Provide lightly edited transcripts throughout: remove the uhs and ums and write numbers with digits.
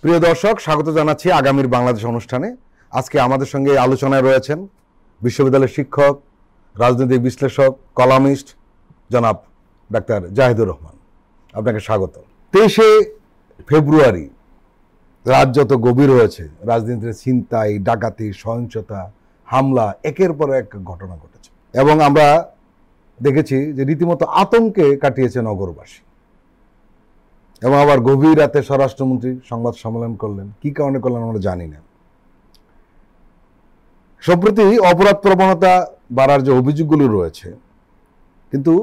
প্রিয় দর্শক, স্বাগত জানাচ্ছি আগামীর বাংলাদেশ অনুষ্ঠানে। আজকে আমাদের সঙ্গে আলোচনায় রয়েছেন বিশ্ববিদ্যালয়ের শিক্ষক, রাজনৈতিক বিশ্লেষক, কলামিস্ট জনাব ডাক্তার জাহিদুর রহমান। আপনাকে স্বাগত। 23শে ফেব্রুয়ারি রাত যত গভীর হয়েছে, রাজনীতিতে ছিনতাই, ডাকাতি, সহিংসতা, হামলা একের পর এক ঘটনা ঘটেছে এবং আমরা দেখেছি যে রীতিমতো আতঙ্কে কাটিয়েছে নগরবাসী। এবং আবার গভীর রাতে স্বরাষ্ট্রমন্ত্রী সংবাদ সম্মেলন করলেন, কি কারণে করলেন আমরা জানি না। সম্প্রতি অপরাধ প্রবণতা বাড়ার যে অভিযোগগুলো রয়েছে, কিন্তু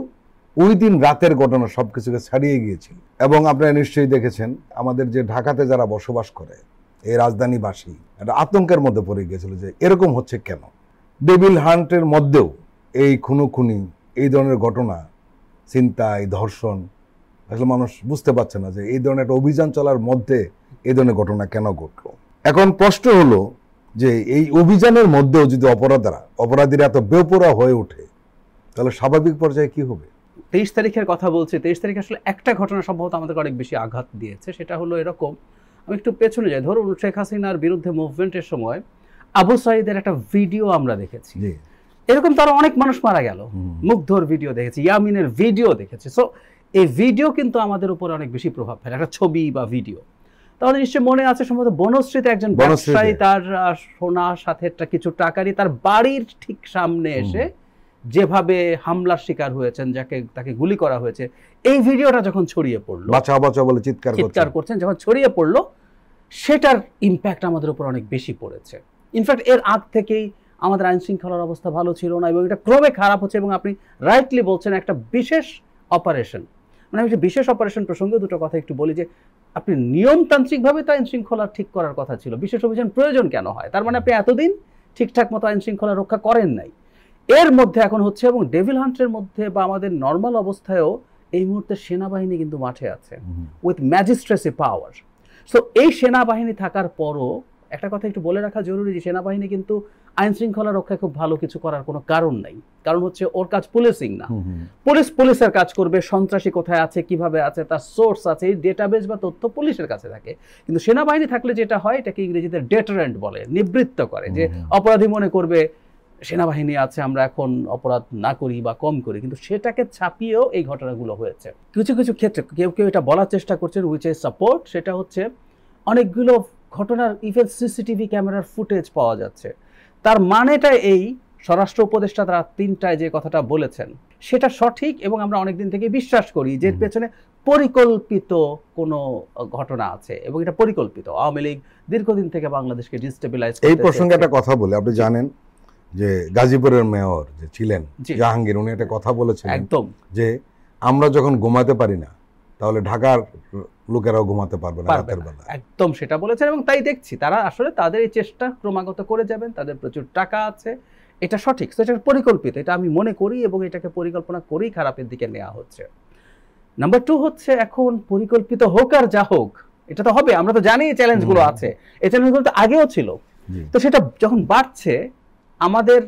ওই দিন রাতের ঘটনা সবকিছুকে ছাড়িয়ে গিয়েছিল। এবং আপনারা নিশ্চয়ই দেখেছেন, আমাদের যে ঢাকাতে যারা বসবাস করে এই রাজধানীবাসী একটা আতঙ্কের মধ্যে পড়ে গিয়েছিল যে এরকম হচ্ছে কেন। ডেভিল হান্টের মধ্যেও এই খুনোখুনি, এই ধরনের ঘটনা, ছিনতাই, ধর্ষণ, আসলে মানুষ বুঝতে পারছে না যে এই ধরনের একটা অভিযান চলার মধ্যে এই ধরনের ঘটনা কেন ঘটলো। এখন প্রশ্ন হলো যে এই অভিযানের মধ্যেও যদি অপরাধীরা এত বেপরোয়া হয়ে ওঠে, তাহলে স্বাভাবিক পর্যায়ে কি হবে? 23 তারিখের কথা বলছি। 23 তারিখ আসলে একটা ঘটনা সম্ভবত আমাদেরকে অনেক বেশি আঘাত দিয়েছে। সেটা হলো এরকম, আমি একটু পেছনে যাই। ধরুন শেখ হাসিনার বিরুদ্ধে মুভমেন্টের সময় আবু সাঈদের একটা ভিডিও আমরা দেখেছি। এরকম তারা অনেক মানুষ মারা গেল। মুগ্ধর ভিডিও দেখেছি, ইয়ামিনের ভিডিও দেখেছি। সো এই ভিডিও কিন্তু আমাদের উপরে অনেক বেশি প্রভাব ফেলে, একটা ছবি বা ভিডিও। তাহলে নিশ্চয়ই মনে আছে সম্ভবত বনশ্রীতে একজন ব্যবসায়ী তার সোনার সাথে কিছু টাকা নিয়ে তার বাড়ির ঠিক সামনে এসে যেভাবে হামলার শিকার হয়েছেন, তাকে গুলি করা হয়েছে, এই ভিডিওটা যখন ছড়িয়ে পড়লো, বাঁচাও বাঁচাও বলে চিৎকার করছেন, যখন ছড়িয়ে পড়লো, সেটার ইম্প্যাক্ট আমাদের উপর অনেক বেশি পড়েছে। ইনফ্যাক্ট এর আগ থেকেই আমাদের আইন শৃঙ্খলার অবস্থা ভালো ছিল না এবং এটা ক্রমে খারাপ হচ্ছে। এবং আপনি রাইটলি বলছেন, একটা বিশেষ অপারেশন, মানে আমি বিশেষ অপারেশন প্রসঙ্গে দুটো কথা একটু বলি যে আপনি নিয়মতান্ত্রিকভাবে তো আইন শৃঙ্খলা ঠিক করার কথা ছিল, বিশেষ অভিযান প্রয়োজন কেন হয়? তার মানে আপনি এতদিন ঠিকঠাক মতো আইন শৃঙ্খলা রক্ষা করেন নাই। এর মধ্যে এখন হচ্ছে, এবং ডেভিল হান্টের মধ্যে বা আমাদের নর্মাল অবস্থায়ও এই মুহূর্তে সেনাবাহিনী কিন্তু মাঠে আছে উইথ ম্যাজিস্ট্রেসি পাওয়ার। সো এই সেনাবাহিনী থাকার পরও একটা কথা একটু বলে রাখা জরুরি যে সেনাবাহিনী কিন্তু আইন শৃঙ্খলা রক্ষায় খুব ভালো কিছু করার কোনো কারণ নাই। কারণ হচ্ছে ওর কাজ পুলিশিং না। পুলিশের কাজ করবে, সন্ত্রাসী কোথায় আছে, কিভাবে আছে, তার সোর্স আছে, এই ডেটাবেস বা তথ্য পুলিশের কাছে থাকে। কিন্তু সেনাবাহিনী থাকলে যেটা হয়, এটাকে ইংরেজিতে ডেটারেন্ট বলে, নিবৃত্ত করে, যে অপরাধী মনে করবে সেনাবাহিনী আছে, আমরা এখন অপরাধ না করি বা কম করি। কিন্তু সেটাকে ছাপিয়েও এই ঘটনাগুলো হয়েছে। কিছু কিছু ক্ষেত্রে কেউ কেউ এটা বলার চেষ্টা করছেন উইচ এ সাপোর্ট, সেটা হচ্ছে অনেকগুলো ঘটনার ইভেন সিসিটিভি ক্যামেরার ফুটেজ পাওয়া যাচ্ছে। তার মানেটা এই, স্বরাষ্ট্র উপদেষ্টা রাত 3টায় যে কথাটা বলেছেন সেটা সঠিক এবং আমরা অনেকদিন থেকে বিশ্বাস করি যে এর পেছনে পরিকল্পিত কোনো ঘটনা আছে এবং এটা পরিকল্পিত। আওয়ামী লীগ দীর্ঘদিন থেকে বাংলাদেশকে ডিস্টেবিলাইজ করতে। এই প্রসঙ্গে একটা কথা বলে, আপনি জানেন যে গাজীপুরের মেয়র যে ছিলেন জাহাঙ্গীর, উনি একটা কথা বলেছেন একদম, যে আমরা যখন ঘুমাতে পারি না তাহলে ঢাকার লোকেরাও ঘুমাতে পারবে না রাতের বেলা। একদম সেটা বলেছেন এবং তাই দেখছি তারা আসলে তাদের এই চেষ্টা ক্রমাগত করে যাবেন। তাদের প্রচুর টাকা আছে, এটা সঠিক, সেটা পরিকল্পিত, এটা আমি মনে করি এবং এটাকে পরিকল্পনা করেই খারাপের দিকে নেওয়া হচ্ছে। নাম্বার 2 হচ্ছে, এখন পরিকল্পিত হোক আর যা হোক, এটা তো হবে, আমরা তো জানি এই চ্যালেঞ্জগুলো আছে, এই চ্যালেঞ্জগুলো তো আগেও ছিল। তো সেটা যখন বাড়ছে, আমাদের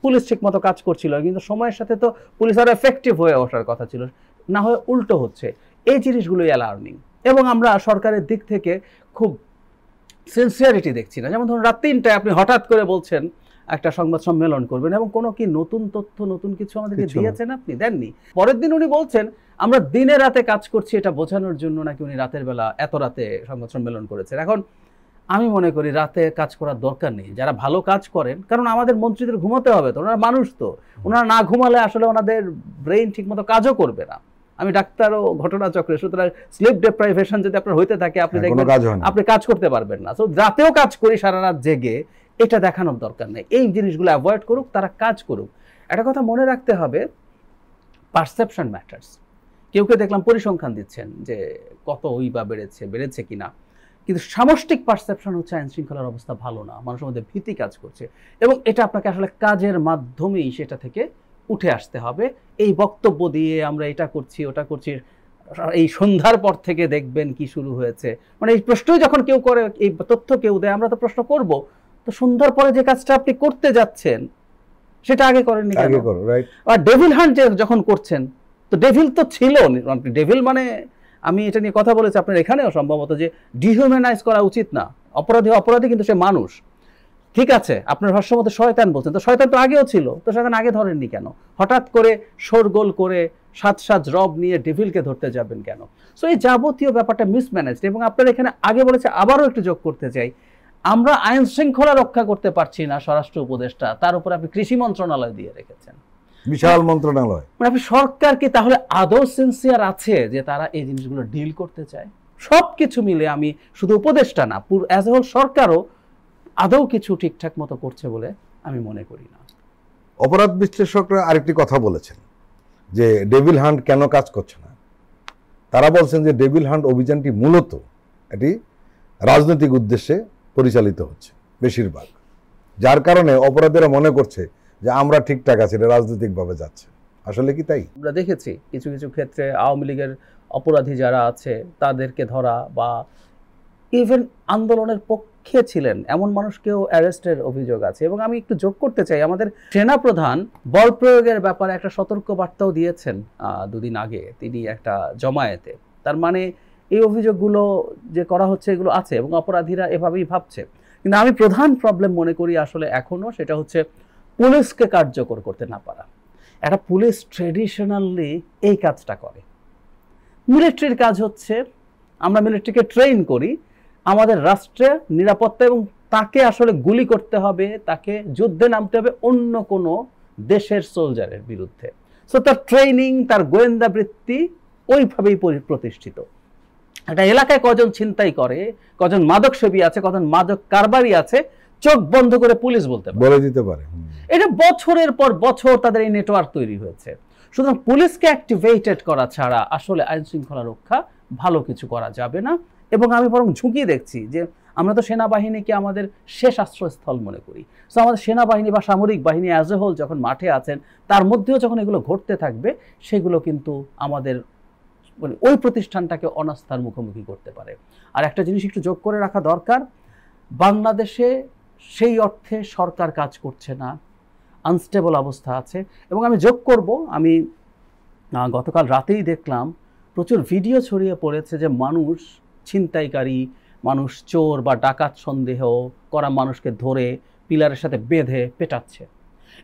পুলিশ ঠিক মতো কাজ করছিল, কিন্তু সময়ের সাথে তো পুলিশ আরো এফেক্টিভ হয়ে ওঠার কথা ছিল, না হয়ে উল্টো হচ্ছে। এই জিনিসগুলোই অ্যালার্মিং এবং আমরা সরকারের দিক থেকে খুব সিনসিয়ারিটি দেখছি না। যেমন ধরুন রাত 3টায় আপনি হঠাৎ করে বলছেন একটা সংবাদ সম্মেলন করবেন এবং কোনো কি নতুন তথ্য, নতুন কিছু আমাদেরকে দিয়েছেন? আপনি দেননি। পরের দিন উনি বলছেন আমরা দিনে রাতে কাজ করছি, এটা বোঝানোর জন্য নাকি উনি রাতের বেলা এত রাতে সংবাদ সম্মেলন করেছেন। এখন আমি মনে করি রাতে কাজ করার দরকার নেই। যারা ভালো কাজ করেন, কারণ আমাদের মন্ত্রীদের ঘুমোতে হবে তো, ওনারা মানুষ তো, ওনারা না ঘুমালে আসলে ওনাদের ব্রেইন ঠিক মতো কাজও করবে না। আমি ডাক্তারও ঘটনাচক্রে, সুতরাং স্লিপ ডেপ্রাইভেশন যদি আপনার হইতে থাকে, আপনি দেখবেন আপনি কাজ করতে পারবেন না। তো রাতেও কাজ করি সারা রাত জেগে, এটা দেখানোর দরকার নেই। এই জিনিসগুলো অ্যাভয়েড করুক, তারা কাজ করুক। একটা কথা মনে রাখতে হবে, পারসেপশন ম্যাটার্স। কেউ কেউ দেখলাম পরিসংখ্যান দিচ্ছেন যে কত ওই বা বেড়েছে কিনা, কিন্তু সামষ্টিক পারসেপশন হচ্ছে আইন শৃঙ্খলার অবস্থা ভালো না, মানুষের মধ্যে ভীতি কাজ করছে এবং এটা আপনাকে আসলে কাজের মাধ্যমেই সেটা থেকে উঠে আসতে হবে। এই বক্তব্য দিয়ে আমরা এটা করছি ওটা করছি, এই সন্ধ্যার পর থেকে দেখবেন কি শুরু হয়েছে, মানে এই প্রশ্নই যখন কেউ করে, এই তথ্য কেউ দেয়, আমরা তো প্রশ্ন করব, তো সন্ধ্যার পরে যে কাজটা আপনি করতে যাচ্ছেন সেটা আগে করেননি কেন? আর ডেভিল হান্ট যখন করছেন, তো ডেভিল তো ছিল, ডেভিল মানে আমি এটা নিয়ে কথা বলেছি আপনার এখানেও সম্ভবত, যে ডিহিউম্যানাইজ করা উচিত না। অপরাধী কিন্তু সে মানুষ। ঠিক আছে, আপনার ভাষ্য মতো শয়তান বলছেন, তো শয়তান তো আগেও ছিল, তো শয়তান আগে ধরেননি কেন? হঠাৎ করে শোরগোল করে সাত রব নিয়ে ডেভিলকে ধরতে যাবেন কেন? সো এই যাবতীয় ব্যাপারটা মিসম্যানেজড। এবং আপনার এখানে আগে বলেছে, আবারও একটু যোগ করতে চাই, আমরা আইন শৃঙ্খলা রক্ষা করতে পারছি না, স্বরাষ্ট্র উপদেষ্টা, তার উপর আপনি কৃষি মন্ত্রণালয় দিয়ে রেখেছেন, বিশাল মন্ত্রণালয়। মানে আপনি সরকার কি তাহলে আদৌ সিনসিয়ার আছে যে তারা এই জিনিসগুলো ডিল করতে চায়? সবকিছু মিলে আমি শুধু উপদেষ্টা না, অ্যাজ এ হোল সরকারও আদৌ কিছু ঠিকঠাক মতো করছে বলে আমি মনে করি না। অপরাধ বিশ্লেষকরা আরেকটি কথা বলেছেন যে ডেভিল হান্ট কেন কাজ করছে না। তারা বলছেন যে ডেভিল হান্ট অভিযানটি মূলত এটি রাজনৈতিক উদ্দেশ্যে পরিচালিত হচ্ছে বেশিরভাগ, যার কারণে অপরাধীরা মনে করছে যে আমরা ঠিকঠাক আছি, এটা রাজনৈতিকভাবে যাচ্ছে। আসলে কি তাই? আমরা দেখেছি কিছু কিছু ক্ষেত্রে আওয়ামী লীগের অপরাধী যারা আছে তাদেরকে ধরা, বা ইভেন আন্দোলনের পক্ষে ছিলেন এমন মানুষকেও অ্যারেস্টের অভিযোগ আছে। এবং আমি একটু যোগ করতে চাই, আমাদের সেনাপ্রধান বল প্রয়োগের ব্যাপারে একটা সতর্ক বার্তাও দিয়েছেন দুদিন আগে তিনি একটা জমায়েতে। তার মানে এই অভিযোগগুলো যে করা হচ্ছে এগুলো আছে এবং অপরাধীরা এভাবেই ভাবছে। কিন্তু আমি প্রধান প্রবলেম মনে করি আসলে এখনও, সেটা হচ্ছে পুলিশকে কার্যকর করতে না পারা। একটা পুলিশ ট্রেডিশনালি এই কাজটা করে। মিলিটারির কাজ হচ্ছে, আমরা মিলিটারিকে ট্রেন করি আমাদের রাষ্ট্রের নিরাপত্তা, এবং তাকে আসলে গুলি করতে হবে, তাকে যুদ্ধে নামতে হবে অন্য কোনো দেশের সোলজারের বিরুদ্ধে। সো তার ট্রেনিং, তার গোয়েন্দা বৃত্তি ওইভাবেই প্রতিষ্ঠিত। একটা এলাকায় কজন ছিনতাই করে, কজন মাদক সেবী আছে, কজন মাদক কারবারি আছে, চোখ বন্ধ করে পুলিশ বলে দিতে পারে। এটা বছরের পর বছর তাদের এই নেটওয়ার্ক তৈরি হয়েছে। সুতরাং পুলিশকে অ্যাক্টিভেটেড করা ছাড়া আসলে আইন শৃঙ্খলা রক্ষা ভালো কিছু করা যাবে না। এবং আমি বরং ঝুঁকি দেখছি যে আমরা তো সেনাবাহিনীকে আমাদের শেষ আশ্রয়স্থল মনে করি। সো আমাদের সেনাবাহিনী বা সামরিক বাহিনী অ্যাজ এ হোল যখন মাঠে আছেন, তার মধ্যেও যখন এগুলো ঘটতে থাকবে, সেগুলো কিন্তু আমাদের মানে ওই প্রতিষ্ঠানটাকে অনাস্থার মুখোমুখি করতে পারে। আর একটা জিনিস একটু যোগ করে রাখা দরকার, বাংলাদেশে সেই অর্থে সরকার কাজ করছে না, আনস্টেবল অবস্থা আছে। এবং আমি যোগ করব, আমি গতকাল রাতেই দেখলাম প্রচুর ভিডিও ছড়িয়ে পড়েছে যে মানুষ ছিনতাইকারী, মানুষ চোর বা ডাকাত সন্দেহ করা মানুষকে ধরে পিলারের সাথে বেঁধে পেটাচ্ছে।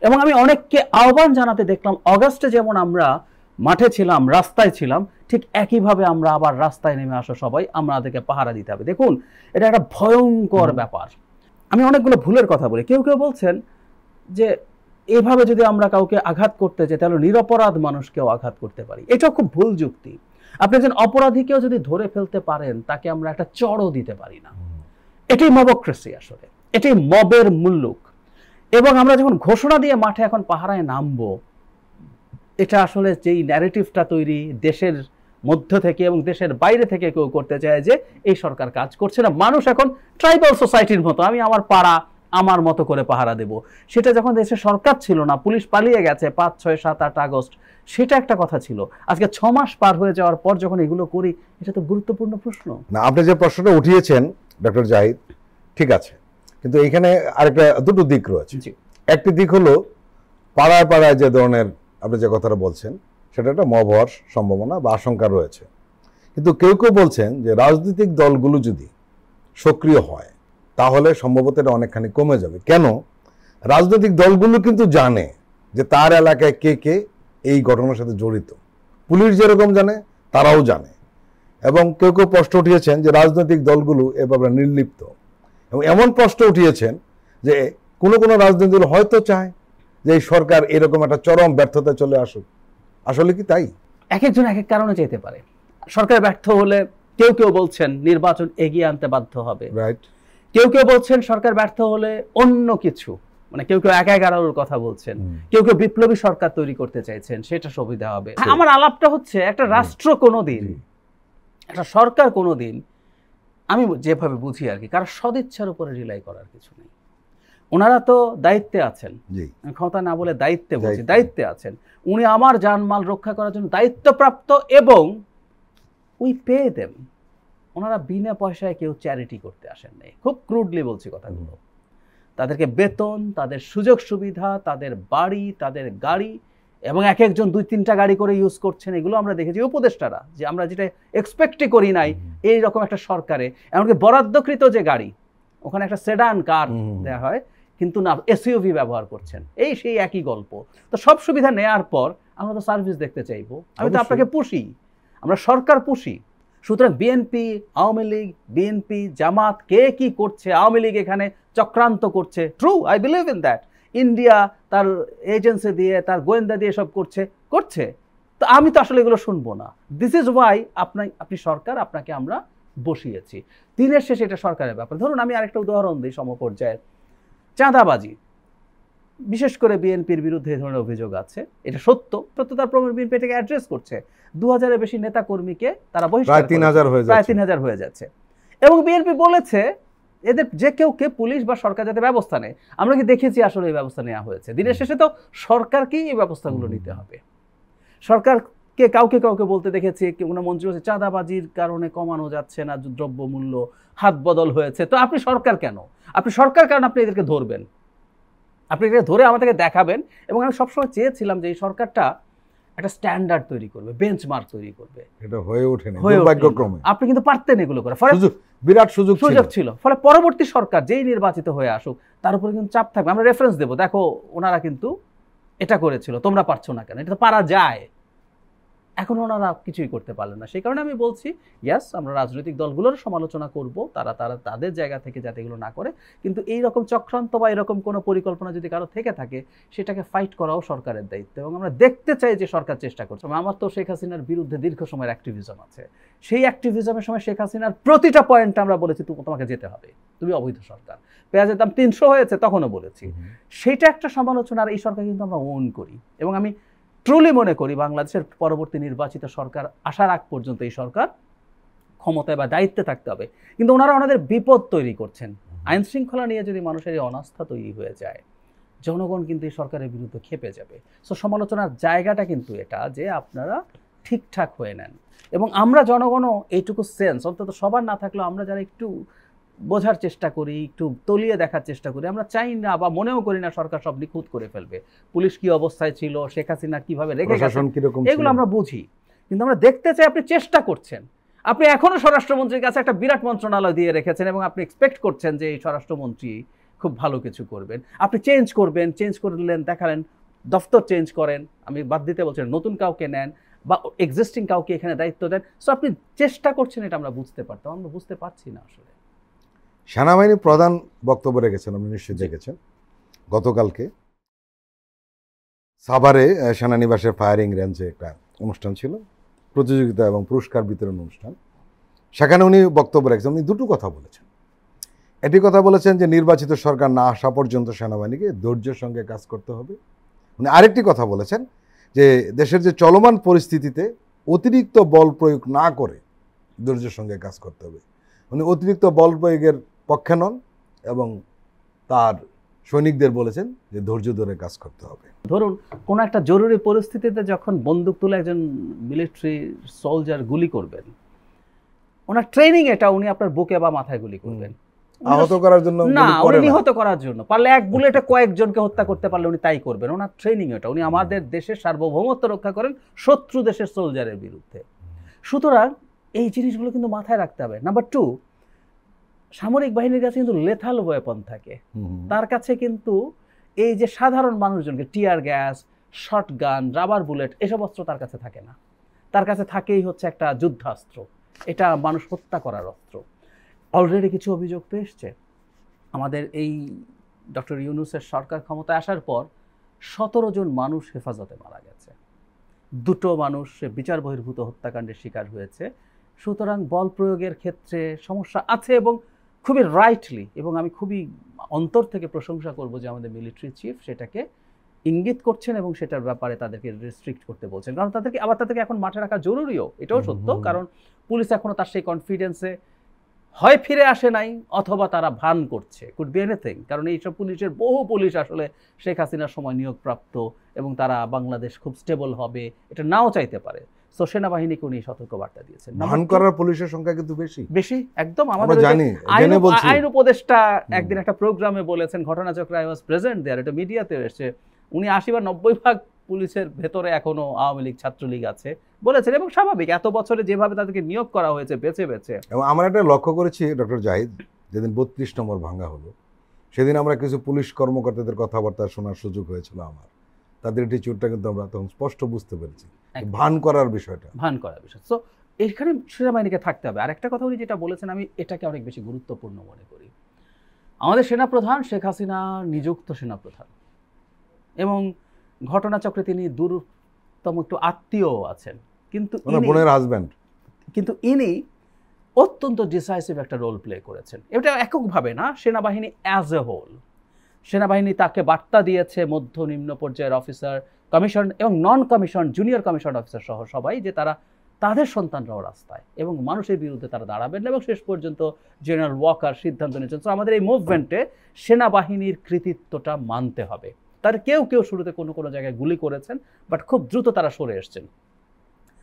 এবং আমি অনেককে আহ্বান জানাতে দেখলাম, অগাস্টে যেমন আমরা মাঠে ছিলাম, রাস্তায় ছিলাম, ঠিক একইভাবে আমরা আবার রাস্তায় নেমে আসো সবাই, আমাদেরকে পাহারা দিতে হবে। দেখুন, এটা একটা ভয়ঙ্কর ব্যাপার। আমি অনেকগুলো ভুলের কথা বলি। কেউ কেউ বলছেন যে এভাবে যদি আমরা কাউকে আঘাত করতে চাই তাহলে নিরপরাধ মানুষকেও আঘাত করতে পারি। এটা খুব ভুল যুক্তি। আপনি একজন অপরাধীকেও যদি ধরে ফেলতে পারেন, তাকে আমরা একটা চড়ও দিতে পারি না। এটাই মবক্রেসি, আসলে এটাই মবের মুল্লুক। এবং আমরা যখন ঘোষণা দিয়ে মাঠে এখন পাহারায় নামবো, এটা আসলে যেই ন্যারেটিভটা তৈরি দেশের মধ্য থেকে এবং দেশের বাইরে থেকে কেউ করতে চায় যে এই সরকার কাজ করছে না, মানুষ এখন ট্রাইবাল সোসাইটির মতো, আমি আমার পাড়া আমার মতো করে পাহারা দেব। সেটা যখন দেশের সরকার ছিল না, পুলিশ পালিয়ে গেছে 5, 6, 7, 8 আগস্ট, সেটা একটা কথা ছিল। আজকে 6 মাস পার হয়ে যাওয়ার পর যখন এগুলো করি, এটা তো গুরুত্বপূর্ণ প্রশ্ন না। আপনি যে প্রশ্নটা উঠিয়েছেন ডক্টর জাহিদ, ঠিক আছে, কিন্তু এখানে আরেকটা দুটো দিক রয়েছে। একটি দিক হলো পাড়ায় পাড়ায় যে ধরনের আপনি যে কথাটা বলছেন, সেটা একটা মব হওয়ার সম্ভাবনা বা আশঙ্কা রয়েছে। কিন্তু কেউ কেউ বলছেন যে রাজনৈতিক দলগুলো যদি সক্রিয় হয় তাহলে সম্ভবত এটা অনেকখানি কমে যাবে। কেন? রাজনৈতিক দলগুলো কিন্তু জানে যে তার এলাকায় কে কে এই ঘটনার সাথে জড়িত। পুলিশ যেরকম জানে, তারাও জানে। এবং কেউ কেউ প্রশ্ন উঠিয়েছেন যে রাজনৈতিক দলগুলো এ ব্যাপারে নির্লিপ্ত, এবং এমন প্রশ্ন উঠিয়েছেন যে কোনো কোনো রাজনৈতিক দল হয়তো চায় যে এই সরকার এরকম একটা চরম ব্যর্থতা চলে আসুক। আসলে কি তাই? এক একজন এক এক কারণে চাইতে পারে। সরকার ব্যর্থ হলে কেউ কেউ বলছেন নির্বাচন এগিয়ে আনতে বাধ্য হবে, রাইট। কেউ কেউ বলছেন সরকার ব্যর্থ হলে অন্য কিছু, মানে কেউ কেউ 1-11-র কথা বলছেন, কেউ কেউ বিপ্লবী সরকার তৈরি করতে চাইছেন, সেটা সুবিধা হবে। আমার আলাপটা হচ্ছে একটা রাষ্ট্র কোনোদিন, একটা সরকার কোনোদিন, আমি যেভাবে বুঝি আর কি, কারণ সদিচ্ছার উপরে রিলাই করার কিছু নেই। ওনারা তো দায়িত্বে আছেন, ক্ষমতা না বলে দায়িত্বে বলছি, দায়িত্বে আছেন। উনি আমার জানমাল রক্ষা করার জন্য দায়িত্বপ্রাপ্ত, এবং উই পে দেম। ওনারা বিনা পয়সায় কেউ চ্যারিটি করতে আসেন নাই, খুব ক্রুডলি বলছি কথাগুলো। তাদেরকে বেতন, তাদের সুযোগ সুবিধা, তাদের বাড়ি, তাদের গাড়ি, এবং এক একজন 2-3টা গাড়ি করে ইউজ করছেন, এগুলো আমরা দেখেছি। উপদেষ্টারা যে আমরা যেটা এক্সপেক্টই করি নাই এইরকম একটা সরকারে, এমনকি বরাদ্দকৃত যে গাড়ি ওখানে একটা সেডান কার দেওয়া হয়, কিন্তু না এসইউভি ব্যবহার করছেন, এই সেই একই গল্প। তো সব সুবিধা নেওয়ার পর আমরা তো সার্ভিস দেখতে চাইবো, আমি তো আপনাকে পুষি, আমরা সরকার পুষি। সুতরাং বিএনপি, আওয়ামী লীগ, বিএনপি, জামাত কে কি করছে, আওয়ামী লীগ এখানে চক্রান্ত করছে, true, I believe in that. India তার এজেন্সি দিয়ে, তার গোয়েন্দা দিয়ে সব করছে, তো আমি তো আসলে এগুলো শুনবো না। দিস ইজ ওয়াই আপনি সরকার, আপনাকে আমরা বসিয়েছি। দিনের শেষে এটা সরকারের ব্যাপার। ধরুন আমি আরেকটা উদাহরণ দিই সমপর্যায়ের, চাঁদাবাজি, বিশেষ করে বিএনপির বিরুদ্ধে এই ধরনের অভিযোগ আছে, এটা সত্যতার প্রমাণ বিএনপি এটাকে অ্যাড্রেস করছে। 2000-এর বেশি নেতা কর্মীকে তারা বহিষ্কার, প্রায় 3000 হয়ে যাচ্ছে। এবং বিএনপি বলেছে এদের যে কে পুলিশ বা সরকার যাতে ব্যবস্থা নেয়। আমরা কি দেখেছি আসলে এই ব্যবস্থা নেওয়া হয়েছে? দিনের শেষে তো সরকারকেই এই ব্যবস্থাগুলো নিতে হবে। সরকারকে কাউকে বলতে দেখেছি, কোনো মন্ত্রী বলছে চাঁদাবাজির কারণে কমানো যাচ্ছে না দ্রব্যমূল্য, হাত বদল হয়েছে। তো আপনি সরকার কেন? আপনি সরকার কারণ আপনি এদেরকে ধরবেন, আপনি এটাকে ধরে আমাদেরকে দেখাবেন। এবং আমি সবসময় চেয়েছিলাম যে এই সরকারটা একটা স্ট্যান্ডার্ড তৈরি করবে, বেঞ্চমার্ক তৈরি করবে। এটা হয়ে ওঠেনি দুর্ভাগ্যক্রমে। আপনি কিন্তু পারতেন এগুলো করে, ফলে বিরাট সুযোগ ছিল। ফলে পরবর্তী সরকার যেই নির্বাচিত হয়ে আসুক তার উপরে কিন্তু চাপ থাকবে। আমরা রেফারেন্স দেবো, দেখো ওনারা কিন্তু এটা করেছিল, তোমরা পারছো না কেন? এটা তো পারা যায়। এখন ওনারা কিছুই করতে পারলেন না। সেই কারণে আমি বলছি, ইয়াস, আমরা রাজনৈতিক দলগুলোর সমালোচনা করব, তারা তাদের জায়গা থেকে যাতে এগুলো না করে। কিন্তু এই রকম চক্রান্ত বা এরকম কোনো পরিকল্পনা যদি কারো থেকে থাকে, সেটাকে ফাইট করাও সরকারের দায়িত্ব। এবং আমরা দেখতে চাই যে সরকার চেষ্টা করছে। আমার তো শেখ হাসিনার বিরুদ্ধে দীর্ঘ সময়ের অ্যাক্টিভিজম আছে। সেই অ্যাক্টিভিজমের সময় শেখ হাসিনার প্রতিটা পয়েন্টে আমরা বলেছি তোমাকে যেতে হবে, তুমি অবৈধ সরকার। পেঁয়াজের দাম 300 হয়েছে, তখনও বলেছি। সেইটা একটা সমালোচনা, আর এই সরকার কিন্তু আমরা ওন করি। এবং আমি ট্রুলি মনে করি বাংলাদেশের পরবর্তী নির্বাচিত সরকার আসার আগ পর্যন্ত এই সরকার ক্ষমতায় বা দায়িত্বে থাকতে হবে। কিন্তু ওনারা ওনাদের বিপদ তৈরি করছেন। আইন শৃঙ্খলা নিয়ে যদি মানুষের এই অনাস্থা তৈরি হয়ে যায়, জনগণ কিন্তু এই সরকারের বিরুদ্ধে ক্ষেপে যাবে। সো সমালোচনার জায়গাটা কিন্তু এটা যে আপনারা ঠিকঠাক হয়ে নেন। এবং আমরা জনগণও এইটুকু সেন্স অন্তত সবার না থাকলেও আমরা যারা একটু বোঝার চেষ্টা করি, একটু তলিয়ে দেখার চেষ্টা করি, আমরা চাই না বা মনেও করি না সরকার সব নিখুঁত করে ফেলবে। পুলিশ কি অবস্থায় ছিল, শেখ হাসিনা কিভাবে রেখে গেছেন, এগুলো আমরা বুঝি। কিন্তু আমরা দেখতে চাই আপনি চেষ্টা করছেন। আপনি এখনো স্বরাষ্ট্রমন্ত্রীর কাছে একটা বিরাট মন্ত্রণালয় দিয়ে রেখেছেন এবং আপনি এক্সপেক্ট করছেন যে এই স্বরাষ্ট্রমন্ত্রী খুব ভালো কিছু করবেন। আপনি চেঞ্জ করলেন, দেখালেন, দফতর চেঞ্জ করেন, আমি বাদ দিতে বলছেন, নতুন কাউকে নেন বা এক্সিস্টিং কাউকে এখানে দায়িত্ব দেন। সো আপনি চেষ্টা করছেন, এটা আমরা বুঝতে পারতাম, আমরা বুঝতে পারছি না আসলে। সেনাবাহিনী প্রধান বক্তব্য রেখেছেন, আপনি নিশ্চয়ই দেখেছেন। গতকালকে সাভারে সেনানিবাসের ফায়ারিং রেঞ্জে একটা অনুষ্ঠান ছিল, প্রতিযোগিতা এবং পুরস্কার বিতরণ অনুষ্ঠান। সেখানে উনি বক্তব্য রেখেছেন, উনি দুটো কথা বলেছেন। এটি কথা বলেছেন যে নির্বাচিত সরকার না আসা পর্যন্ত সেনাবাহিনীকে ধৈর্যের সঙ্গে কাজ করতে হবে। উনি আরেকটি কথা বলেছেন যে দেশের যে চলমান পরিস্থিতিতে অতিরিক্ত বল প্রয়োগ না করে ধৈর্যের সঙ্গে কাজ করতে হবে। উনি অতিরিক্ত বল প্রয়োগের পক্ষে নন এবং তার সৈনিকদের বলেছেন যে ধৈর্য ধরে কাজ করতে হবে। ধরুন কোনো একটা জরুরি পরিস্থিতিতে যখন বন্দুক তুলে একজন মিলিটারি সোলজার গুলি করবেন, ওনার ট্রেনিং এটা, উনি আপনার বুকে বা মাথায় গুলি করবেন আহত করার জন্য না, উনি নিহত করার জন্য। পারলে এক বুলেটে কয়েকজনকে হত্যা করতে পারলে উনি তাই করবেন। ওনার ট্রেনিং এটা, উনি আমাদের দেশের সার্বভৌমত্ব রক্ষা করেন শত্রু দেশের সোলজারের বিরুদ্ধে। সুতরাং এই জিনিসগুলো কিন্তু মাথায় রাখতে হবে। নাম্বার 2, সামরিক বাহিনীর কাছে কিন্তু লেথাল ওয়েপন থাকে। তার কাছে কিন্তু এই যে সাধারণ মানুষজনকে tear gas, shotgun, rubber bullet, এসব অস্ত্র তার কাছে থাকে না। তার কাছে থাকেই হচ্ছে একটা যুদ্ধাস্ত্র, এটা মানুষ হত্যা করার অস্ত্র। অলরেডি কিছু অভিযোগ তো এসছে। আমাদের এই ডক্টর ইউনূসের সরকার ক্ষমতায় আসার পর 17 জন মানুষ হেফাজতে মারা গেছে, 2 মানুষ বিচার বহির্ভূত হত্যাকাণ্ডের শিকার হয়েছে। সুতরাং বল প্রয়োগের ক্ষেত্রে সমস্যা আছে এবং খুবই রাইটলি, এবং আমি খুবই অন্তর থেকে প্রশংসা করব যে আমাদের মিলিটারি চিফ সেটাকে ইঙ্গিত করছেন এবং সেটার ব্যাপারে তাদেরকে রেস্ট্রিক্ট করতে বলছেন। কারণ তাদেরকে এখন মাঠে রাখা জরুরিও, এটাও সত্য। কারণ পুলিশ এখনো তার সেই কনফিডেন্সে হয় ফিরে আসে নাই, অথবা তারা ভান করছে, কুড বি এনিথিং। কারণ এইসব পুলিশের বহু পুলিশ আসলে শেখ হাসিনার সময় নিয়োগপ্রাপ্ত এবং তারা বাংলাদেশ খুব স্টেবল হবে এটা নাও চাইতে পারে। সো সেনাবাহিনীকে উনি সতর্কবার্তা দিয়েছেন। ভান করার পুলিশের সংখ্যা কিন্তু বেশি একদম। আমাদের আইন উপদেষ্টা একদিন একটা প্রোগ্রামে বলেছেন, ঘটনাচক্রে আই ওয়াজ প্রেজেন্ট দেয়ার, এটা মিডিয়াতে এসেছে, উনি 80 বা 90 ভাগ পুলিশের ভেতরে এখনো আওয়ামী লীগ ছাত্রলীগ আছে বলেছেন, এবং স্বাভাবিক, এত বছরে যেভাবে তাদেরকে নিয়োগ করা হয়েছে বেছে বেছে। এবং আমরা একটা লক্ষ্য করেছি ডক্টর জাহিদ, যেদিন 32 নম্বর ভাঙা হলো সেদিন আমরা কিছু পুলিশ কর্মকর্তাদের কথাবার্তা শোনার সুযোগ হয়েছিল আমার, তাদের অ্যাটিটিউডটা কিন্তু আমরা তখন স্পষ্ট বুঝতে পেরেছি, ভান করার বিষয়টা। সো এখানে সেনাবাহিনীকে থাকতে হবে। আরেকটা কথা উনি যেটা বলেছেন, আমি এটাকে অনেক বেশি গুরুত্বপূর্ণ মনে করি। আমাদের সেনাপ্রধান শেখ হাসিনা নিযুক্ত সেনাপ্রধান, এবং ঘটনাচক্রে তিনি দূরতম একটু আত্মীয় আছেন, কিন্তু বোনের হাজব্যান্ড, কিন্তু ইনি অত্যন্ত ডিসাইসিভ একটা রোল প্লে করেছেন। এটা এককভাবে না, সেনাবাহিনী অ্যাজ এ হোল, সেনাবাহিনী তাকে বার্তা দিয়েছে, মধ্য নিম্ন পর্যায়ের অফিসার, কমিশন এবং নন কমিশন, জুনিয়র কমিশন অফিসার সহ সবাই, যে তারা তাদের সন্তানরাও রাস্তায় এবং মানুষের বিরুদ্ধে তারা দাঁড়াবেন না, এবং শেষ পর্যন্ত জেনারেল ওয়াকার সিদ্ধান্ত নিয়েছেন। তো আমাদের এই মুভমেন্টে সেনাবাহিনীর কৃতিত্বটা মানতে হবে। তার কেউ কেউ শুরুতে কোনো জায়গায় গুলি করেছেন, বাট খুব দ্রুত তারা সরে এসছেন।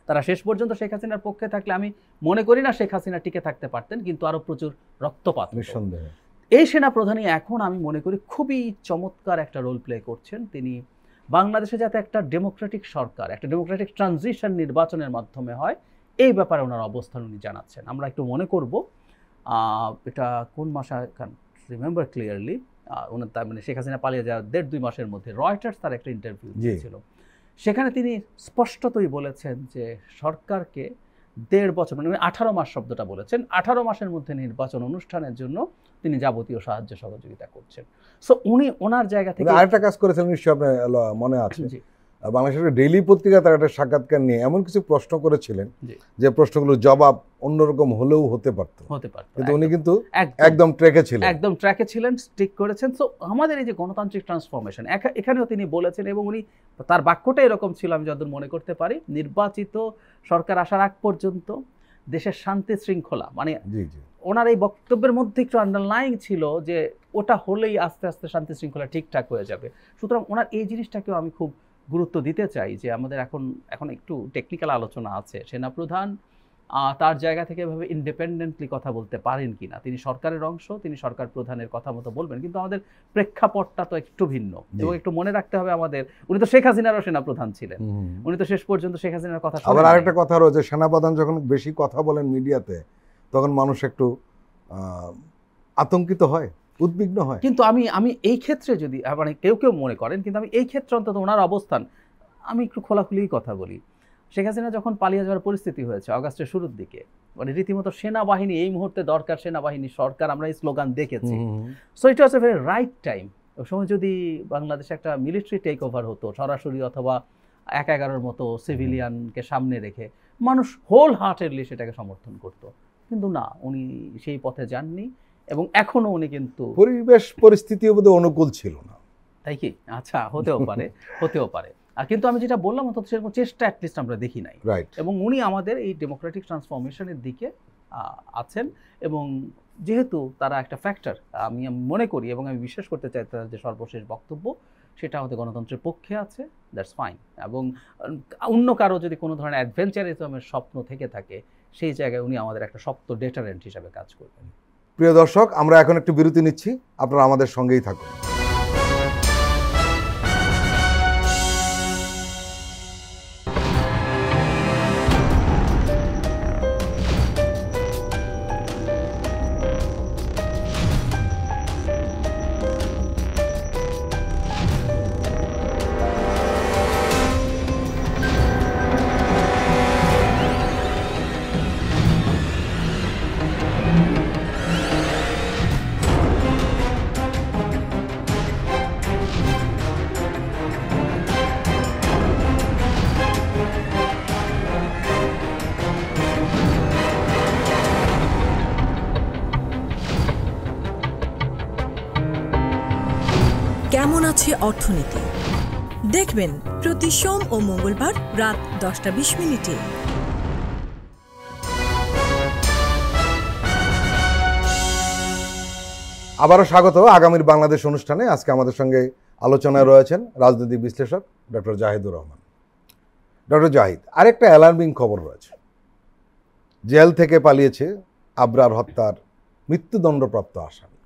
তারা শেষ পর্যন্ত শেখ হাসিনার পক্ষে থাকলে আমি মনে করি না শেখ হাসিনা টিকে থাকতে পারতেন, কিন্তু আরো প্রচুর রক্তপাত। নিঃসন্দেহে এই সেনাপ্রধানই এখন আমি মনে করি খুবই চমৎকার একটা রোল প্লে করছেন। তিনি বাংলাদেশে যাতে একটা ডেমোক্রেটিক সরকার, একটা ডেমোক্রেটিক ট্রানজিশন নির্বাচনের মাধ্যমে হয়, এই ব্যাপারে ওনার অবস্থান উনি জানাচ্ছেন। আমরা একটু মনে করব এটা কোন মাসে, রিমেম্বার ক্লিয়ারলি, ওনার তার মানে শেখ হাসিনা পালিয়ে যাওয়ার 1.5-2 মাসের মধ্যে রয়টার্স তার একটা ইন্টারভিউ দিয়েছিল। সেখানে তিনি স্পষ্টতই বলেছেন যে সরকারকে 1.5 বছর, মানে 18 মাস শব্দটা বলেছেন, 18 মাসের মধ্যে নির্বাচন অনুষ্ঠানের জন্য তিনি যাবতীয় সাহায্য সহযোগিতা করছেন। সো উনি ওনার জায়গা থেকে আরেকটা কাজ করেছেন নিশ্চয়ই আপনার মনে আছে, বাংলাদেশের ডেইলি পত্রিকা তার একটা সাক্ষাৎকার নিয়ে এমন কিছু প্রশ্ন করেছিলেন যে প্রশ্নগুলোর জবাব অন্যরকম হলেও হতে পারত, কিন্তু উনি কিন্তু একদম ট্র্যাকে ছিলেন, স্টিক করেছেন। সো আমাদের এই যে গণতান্ত্রিক ট্রান্সফরমেশন, এখানেও তিনি বলেছেন, এবং উনি তার বাক্যটা এরকম ছিল, আমি যতদূর মনে করতে পারি, নির্বাচিত সরকার আসার আগ পর্যন্ত দেশের শান্তি শৃঙ্খলা, মানে ওনার এই বক্তব্যের মধ্যে একটু আন্ডারলাইং ছিল যে ওটা হলেই আস্তে আস্তে শান্তি শৃঙ্খলা ঠিকঠাক হয়ে যাবে। সুতরাং ওনার এই জিনিসটাকেও আমি খুব গুরুত্ব দিতে চাই, যে আমাদের এখন একটু টেকনিক্যাল আলোচনা আছে, সেনাপ্রধান তার জায়গা থেকে এভাবে ইন্ডিপেন্ডেন্টলি কথা বলতে পারেন কিনা। তিনি সরকারের অংশ, তিনি সরকার প্রধানের কথা মতো বলবেন, কিন্তু আমাদের প্রেক্ষাপটটা তো একটু ভিন্ন। এবং একটু মনে রাখতে হবে আমাদের, উনি তো শেখ হাসিনারও সেনাপ্রধান ছিলেন, উনি তো শেষ পর্যন্ত শেখ হাসিনার কথা শুনেন। আবার আরেকটা কথা রয়েছে, সেনাপ্রধান যখন বেশি কথা বলেন মিডিয়াতে, তখন মানুষ একটু আতঙ্কিত হয়, উদ্বিগ্ন হয়। কিন্তু আমি এই ক্ষেত্রে যদি মানে কেউ মনে করেন, কিন্তু আমি এই ক্ষেত্রে অন্তত ওনার অবস্থান, আমি একটু খোলাখুলি কথা বলি। শেখ হাসিনা যখন পালিয়ে যাওয়ার পরিস্থিতি হয়েছে অগাস্টের শুরুর দিকে, মানে রীতিমতো সেনাবাহিনী এই মুহূর্তে দরকার, সেনাবাহিনী সরকার, আমরা এই স্লোগান দেখেছি। So it was a very right time. ওই সময় যদি বাংলাদেশে একটা মিলিটারি টেক ওভার হতো সরাসরি, অথবা 1-11 মতো সিভিলিয়ানকে সামনে রেখে, মানুষ হোল হার্টেডলি সেটাকে সমর্থন করতো, কিন্তু না, উনি সেই পথে যাননি, এবং এখনো উনি কিন্তু পরিবেশ পরিস্থিতিও বোধহয় অনুকূল ছিল না, তাই কি? আচ্ছা, হতেও পারে। কিন্তু আমি যেটা বললাম, অন্তত সেরকম চেষ্টা অ্যাটলিস্ট আমরা দেখি নাই। এবং উনি আমাদের এই ডেমোক্রেটিক ট্রান্সফরমেশনের দিকে আছেন, এবং যেহেতু তারা একটা ফ্যাক্টর, আমি মনে করি এবং আমি বিশ্বাস করতে চাই তার যে সর্বশেষ বক্তব্য সেটা আমাদের গণতন্ত্রের পক্ষে আছে, দ্যাটস ফাইন। এবং অন্য কারো যদি কোনো ধরনের অ্যাডভেঞ্চারিজমের স্বপ্ন থেকে থাকে, সেই জায়গায় উনি আমাদের একটা শক্ত ডেটারেন্ট হিসাবে কাজ করবেন। প্রিয় দর্শক, আমরা এখন একটু বিরতি নিচ্ছি, আপনারা আমাদের সঙ্গেই থাকুন। কেমন আছে অর্থনীতি দেখবেন প্রতি সোম ও মঙ্গলবার রাত 10:20 আবারও স্বাগত আগামীর বাংলাদেশ অনুষ্ঠানে। আজকে আমাদের সঙ্গে আলোচনায় রয়েছেন রাজনৈতিক বিশ্লেষক ডক্টর জাহিদুর রহমান। ডক্টর জাহিদ, আরেকটা অ্যালার্মিং খবর রয়েছে, জেল থেকে পালিয়েছে আবরার হত্যার মৃত্যুদণ্ডপ্রাপ্ত আসামি,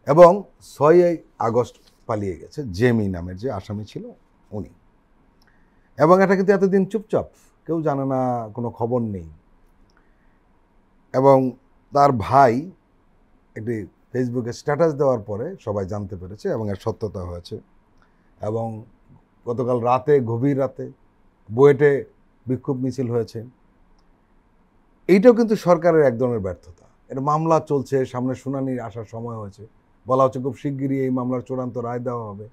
এবং 6 আগস্ট পালিয়ে গেছে জেমি নামের যে আসামি ছিল উনি। এবং এটা কিন্তু এতদিন চুপচাপ, কেউ জানে না, কোনো খবর নেই। এবং তার ভাই একটি ফেসবুকে স্ট্যাটাস দেওয়ার পরে সবাই জানতে পেরেছে এবং এর সত্যতা হয়েছে। এবং গতকাল রাতে, গভীর রাতে বুয়েটে বিক্ষোভ মিছিল হয়েছে। এইটাও কিন্তু সরকারের এক ধরনের ব্যর্থতা। এটা মামলা চলছে, সামনে শুনানি আসার সময় হয়েছে, বলা হচ্ছে খুব শিগগিরই এই মামলার চূড়ান্ত রায় দেওয়া হবে।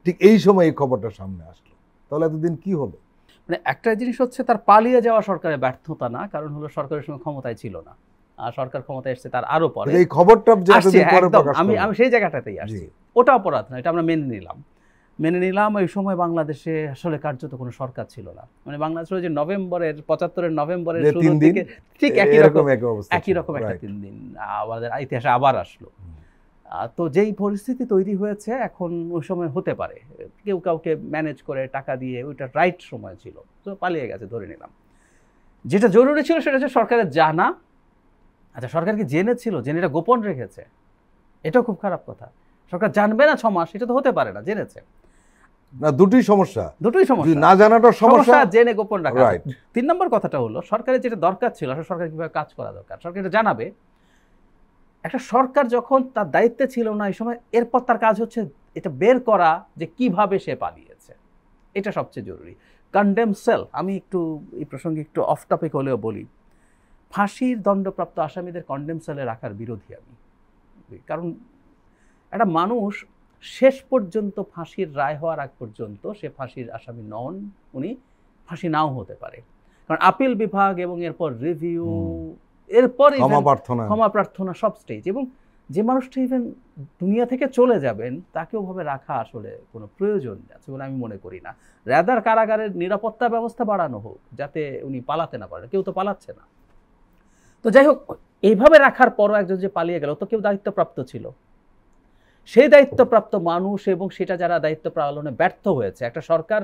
ঠিক এই সময় এই খবরটা সামনে আসলো, তাহলে এতদিন কি হলো? মানে একটা জিনিস হচ্ছে তার পালিয়ে যাওয়া সরকারের ব্যর্থতা না, কারণ হলো সরকারের সঙ্গে ক্ষমতায় ছিল না, আর সরকার ক্ষমতায় এসেছে তার আরো পরে। এই খবরটা যে আসছে, এতদিন পরে একদম, প্রকাশ আমি করলো। আমি সেই জায়গাটাতেই আসছি। ওটা অপরাধ না, এটা আমরা মেনে নিলাম। ওই সময় বাংলাদেশে আসলে কার্যত কোনো সরকার ছিল না। মানে বাংলাদেশের যে নভেম্বরের 75-এর নভেম্বরের যে শুরুর 3 দিন দিকে ঠিক একই রকম একটা Right. 3 দিন আমাদের ইতিহাসে আবার আসলো। তো যেই পরিস্থিতি তৈরি হয়েছে এখন, ওই সময় হতে পারে কেউ কাউকে ম্যানেজ করে টাকা দিয়ে, ওইটা রাইট সময় ছিল, তো পালিয়ে গেছে ধরে নিলাম। যেটা জরুরি ছিল সেটা হচ্ছে সরকারের জানা। আচ্ছা, সরকার কি জেনেছিল, জেনে এটা গোপন রেখেছে? এটাও খুব খারাপ কথা। সরকার জানবে না 6 মাস, এটা তো হতে পারে না, জেনেছে। না, দুটোই সমস্যা। না জানাটা সমস্যা, জেনে গোপন রাখা। রাইট। 3 নম্বর কথাটা হলো সরকারের যেটা দরকার ছিল, আসলে সরকার কিভাবে কাজ করা দরকার, সরকার এটা জানাবে। একটা সরকার যখন তার দায়িত্বে ছিল না এই সময়, এরপর তার কাজ হচ্ছে এটা বের করা যে কিভাবে সে পালিয়েছে, এটা সবচেয়ে জরুরি। কন্ডেম সেল, আমি একটু এই প্রসঙ্গে একটু অফ টপিক হলেও বলি, ফাঁসির দণ্ডপ্রাপ্ত আসামিদের কন্ডেম সেলে রাখার বিরোধী আমি। কারণ একটা মানুষ শেষ পর্যন্ত ফাঁসির রায় হওয়ার আগ পর্যন্ত সে ফাঁসির আসামি নন, উনি ফাঁসি নাও হতে পারে। কারণ আপিল বিভাগ এবং এরপর রিভিউ, এরপর ক্ষমা প্রার্থনা সব স্টেজ, এবং যে মানুষটা ইভেন দুনিয়া থেকে চলে যাবেন তাকে ওভাবে রাখা আসলে কোনো প্রয়োজন আছে বলে আমি মনে করি না। রাদার কারাগারের নিরাপত্তা ব্যবস্থা বাড়ানো হোক যাতে উনি পালাতে না পারেন, কেউ তো পালাচ্ছে না। তো যাই হোক, এইভাবে রাখার পরও একজন যে পালিয়ে গেল, তো কেউ দায়িত্বপ্রাপ্ত ছিল, সেই দায়িত্বপ্রাপ্ত মানুষ এবং সেটা যারা দায়িত্ব পালনে ব্যর্থ হয়েছে, একটা সরকার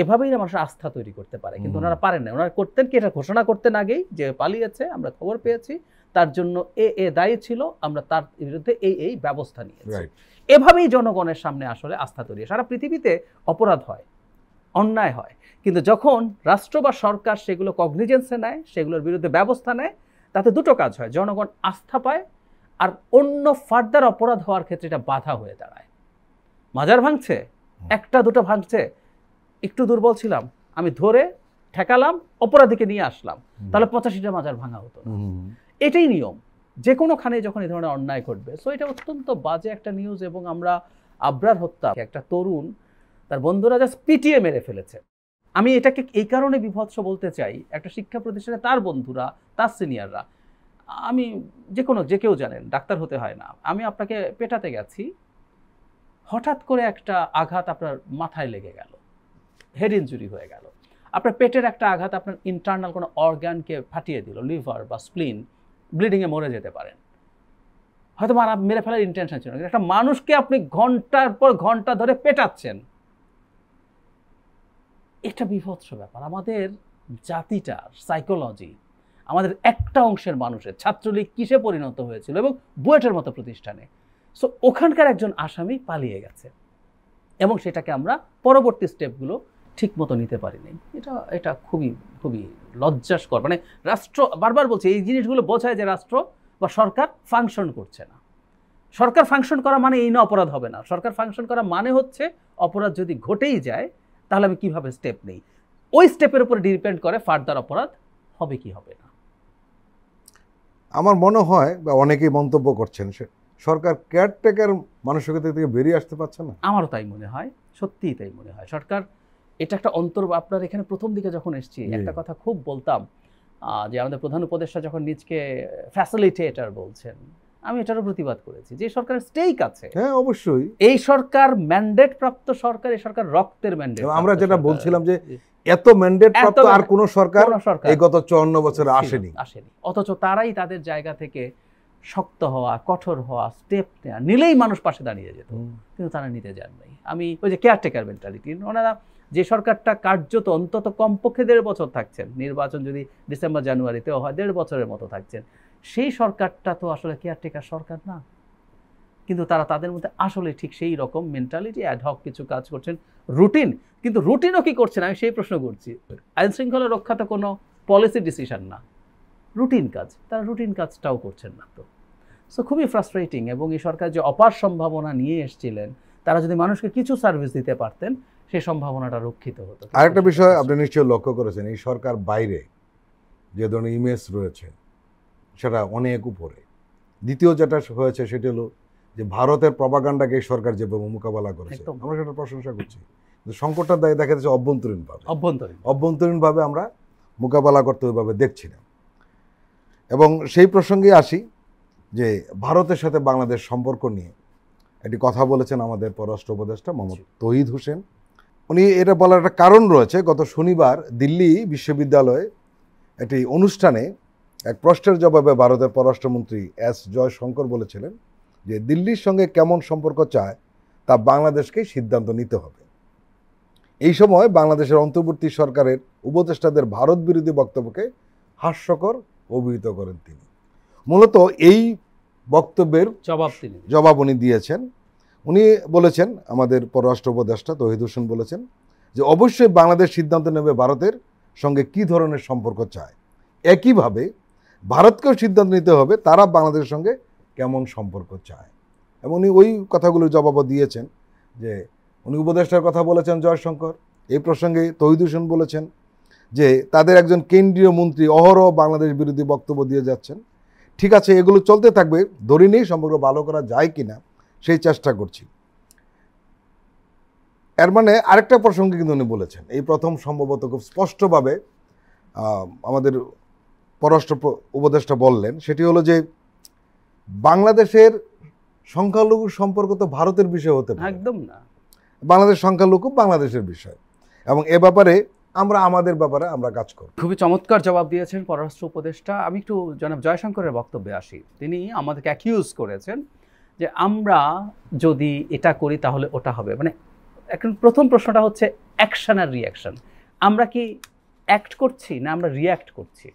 এভাবেই না মানুষের আস্থা তৈরি করতে পারে, কিন্তু ওনারা পারেন না। ওনারা করতেন কি, এটা ঘোষণা করতেন আগেই যে পালিয়েছে, আমরা খবর পেয়েছি, তার জন্য এ দায়ী ছিল, আমরা তার বিরুদ্ধে এই ব্যবস্থা নিয়েছি। এভাবেই জনগণের সামনে আসলে আস্থা তৈরি। সারা পৃথিবীতে অপরাধ হয়, অন্যায় হয়, কিন্তু যখন রাষ্ট্র বা সরকার সেগুলো কগনিজেন্সে নেয়, সেগুলোর বিরুদ্ধে ব্যবস্থা নেয়, তাতে দুটো কাজ হয়, জনগণ আস্থা পায়, আর অন্য ফার্দার অপরাধ হওয়ার ক্ষেত্রে এটা বাধা হয়ে দাঁড়ায়। মাজার ভাঙছে, একটা দুটো ভাঙছে, একটু দুর্বল ছিলাম, আমি ধরে ঠেকালাম, অপরাধীকে নিয়ে আসলাম, তাহলে 85টা মাজার ভাঙা হতো না। এটাই নিয়ম, যে কোনোখানে যখন এই ধরনের অন্যায় ঘটবে। সো এটা অত্যন্ত বাজে একটা নিউজ। এবং আমরা আবরার হত্যা, একটা তরুণ তার বন্ধুরা জাস্ট পিটিয়ে মেরে ফেলেছে। আমি এটাকে এই কারণে বিভৎস বলতে চাই, একটা শিক্ষা প্রতিষ্ঠানে তার বন্ধুরা, তার সিনিয়ররা, আমি যে কেউ জানেন ডাক্তার হতে হয় না, আমি আপনাকে পেটাতে গেছি, হঠাৎ করে একটা আঘাত আপনার মাথায় লেগে গেল, হেড ইনজুরি হয়ে গেল, আপনার পেটের একটা আঘাত আপনার ইন্টারনাল কোনো অর্গানকে ফাটিয়ে দিল, লিভার বা স্প্লিন, ব্লিডিংয়ে মরে যেতে পারেন, হয়তো মেরে ফেলার ইন্টেনশন ছিল। একটা মানুষকে আপনি ঘন্টার পর ঘন্টা ধরে পেটাচ্ছেন, এটা বিভৎস ব্যাপার। আমাদের জাতিটার সাইকোলজি, আমাদের একটা অংশের মানুষের, ছাত্রলীগ কিসে পরিণত হয়েছিল এবং বুয়েটের মতো প্রতিষ্ঠানে। সো ওখানকার একজন আসামি পালিয়ে গেছে এবং সেটাকে আমরা পরবর্তী স্টেপগুলো ঠিক মতো নিতে পারিনি। এটা খুবই খুবই লজ্জাস্কর। মানে রাষ্ট্র, বারবার বলছে, এই জিনিসগুলো বোঝায় যে রাষ্ট্র বা সরকার ফাংশন করছে না। সরকার ফাংশন করা মানে এই না অপরাধ হবে না। সরকার ফাংশন করা মানে হচ্ছে অপরাধ যদি ঘটেই যায় তাহলে আমি কিভাবে স্টেপ নেই, ওই স্টেপের উপর ডিপেন্ড করে ফার্দার অপরাধ হবে কি হবে না। আমার মনে হয়, বা অনেকেই মন্তব্য করছেন, সরকার কেয়ারটেকার মানসিকতা থেকে বেরিয়ে আসতে পারছে না। আমারও তাই মনে হয়, সত্যিই তাই মনে হয়। সরকার এটা একটা আপনার এখানে প্রথম দিকে যখন এসেছি একটা কথা খুব বলতাম, যে আমাদের প্রধান উপদেষ্টা যখন নিজকে ফ্যাসিলিটেটর বলছেন, আমি এটারও প্রতিবাদ করেছি যে সরকারের স্টেক আছে। হ্যাঁ, অবশ্যই এই সরকার ম্যান্ডেট প্রাপ্ত সরকার, এই সরকার রক্তের ম্যান্ডেট। আমরা যেটা বলছিলাম যে এত ম্যান্ডেট প্রাপ্ত আর কোন সরকার এই গত 54 বছরে আসেনি। অথচ তারাই তাদের জায়গা থেকে শক্ত হওয়া, কঠোর হওয়া, স্টেপ নেওয়া, নিলেই মানুষ পাশে দাঁড়িয়ে যেত, কিন্তু তারা নিতে যান নাই। আমি ওই যে কেয়ারটেকার মেন্টালিটি, ওনারা যে সরকারটা কার্যত অন্তত কমপক্ষে 1.5 বছর থাকছেন, নির্বাচন যদি ডিসেম্বর জানুয়ারিতেও হয় 1.5 বছরের মতো থাকছেন, সেই সরকারটা তো আসলে কেয়ারটেকার সরকার না। কিন্তু তারা তাদের মধ্যে আসলে ঠিক সেই রকম মেন্টালিটি অ্যাডহক কিছু কাজ করছেন, রুটিন, কিন্তু রুটিনও কি করছেন আমি সেই প্রশ্ন করছি। আইন শৃঙ্খলা রক্ষা তো কোনো পলিসি ডিসিশন না, রুটিন কাজ, তারা রুটিন কাজটাও করছেন না। তো সো খুবই ফ্রাস্ট্রেটিং। এবং এই সরকার যে অপার সম্ভাবনা নিয়ে এসেছিলেন, তারা যদি মানুষকে কিছু সার্ভিস দিতে পারতেন সেই সম্ভাবনাটা রক্ষিত হতো। আরেকটা বিষয় আপনি নিশ্চয়ই লক্ষ্য করেছেন, এই সরকার বাইরে যে ধরনের ইমেজ রয়েছে সেটা অনেক উপরে। দ্বিতীয় যেটা হয়েছে সেটি হলো যে ভারতের প্রপাগান্ডাকে এই সরকার যেভাবে মোকাবেলা করেছে, একদম। আমরা সেটা প্রশংসা করছি। কিন্তু সংকটটা দেখা যাচ্ছে অভ্যন্তরীণভাবে আমরা মোকাবেলা করতে ওইভাবে দেখছি না। এবং সেই প্রসঙ্গে আসি যে ভারতের সাথে বাংলাদেশ সম্পর্ক নিয়ে একটি কথা বলেছেন আমাদের পররাষ্ট্র উপদেষ্টা মোহাম্মদ তৌহিদ হোসেন। উনি এটা বলার একটা কারণ রয়েছে। গত শনিবার দিল্লি বিশ্ববিদ্যালয়ে একটি অনুষ্ঠানে এক প্রশ্নের জবাবে ভারতের পররাষ্ট্রমন্ত্রী এস জয়শঙ্কর বলেছিলেন যে দিল্লির সঙ্গে কেমন সম্পর্ক চায় তা বাংলাদেশকেই সিদ্ধান্ত নিতে হবে। এই সময় বাংলাদেশের অন্তর্বর্তী সরকারের উপদেষ্টাদের ভারত বিরোধী বক্তব্যকে হাস্যকর অভিহিত করেন তিনি। মূলত এই বক্তব্যের জবাব উনি দিয়েছেন। উনি বলেছেন, আমাদের পররাষ্ট্র উপদেষ্টা তৌহিদ হোসেন বলেছেন যে অবশ্যই বাংলাদেশ সিদ্ধান্ত নেবে ভারতের সঙ্গে কী ধরনের সম্পর্ক চায়, একইভাবে ভারতকেও সিদ্ধান্ত নিতে হবে তারা বাংলাদেশের সঙ্গে কেমন সম্পর্ক চায়। এবং উনি ওই কথাগুলোর জবাবও দিয়েছেন যে উনি উপদেষ্টার কথা বলেছেন জয়শঙ্কর। এই প্রসঙ্গে তৌহিদ হোসেন বলেছেন যে তাদের একজন কেন্দ্রীয় মন্ত্রী অহরহ বাংলাদেশ বিরোধী বক্তব্য দিয়ে যাচ্ছেন। ঠিক আছে, এগুলো চলতে থাকবে, ধরে নিয়েই সম্পর্ক ভালো করা যায় কিনা সেই চেষ্টা করছি। এর মানে আরেকটা প্রসঙ্গে কিন্তু উনি বলেছেন, এই প্রথম সম্ভবত খুব স্পষ্টভাবে আমাদের পররাষ্ট্র উপদেষ্টা বললেন, সেটি হলো যে বাংলাদেশের সংখ্যালঘু সম্পর্ক তো ভারতের বিষয় হতে পারে, একদম না। বাংলাদেশ সংখ্যালঘু বাংলাদেশের বিষয়, এবং এ ব্যাপারে আমাদের ব্যাপারে আমরা কাজ করব। খুবই চমৎকার জবাব দিয়েছেন পররাষ্ট্র উপদেষ্টা। আমি একটু জনাব জয়শঙ্করের বক্তব্যে আসি। তিনি আমাদেরকে অ্যাকিউজ করেছেন যে আমরা যদি এটা করি তাহলে ওটা হবে। মানে এখন প্রথম প্রশ্নটা হচ্ছে অ্যাকশন আর রিয়াকশন। আমরা কি অ্যাক্ট করছি না আমরা রিয়্যাক্ট করছি?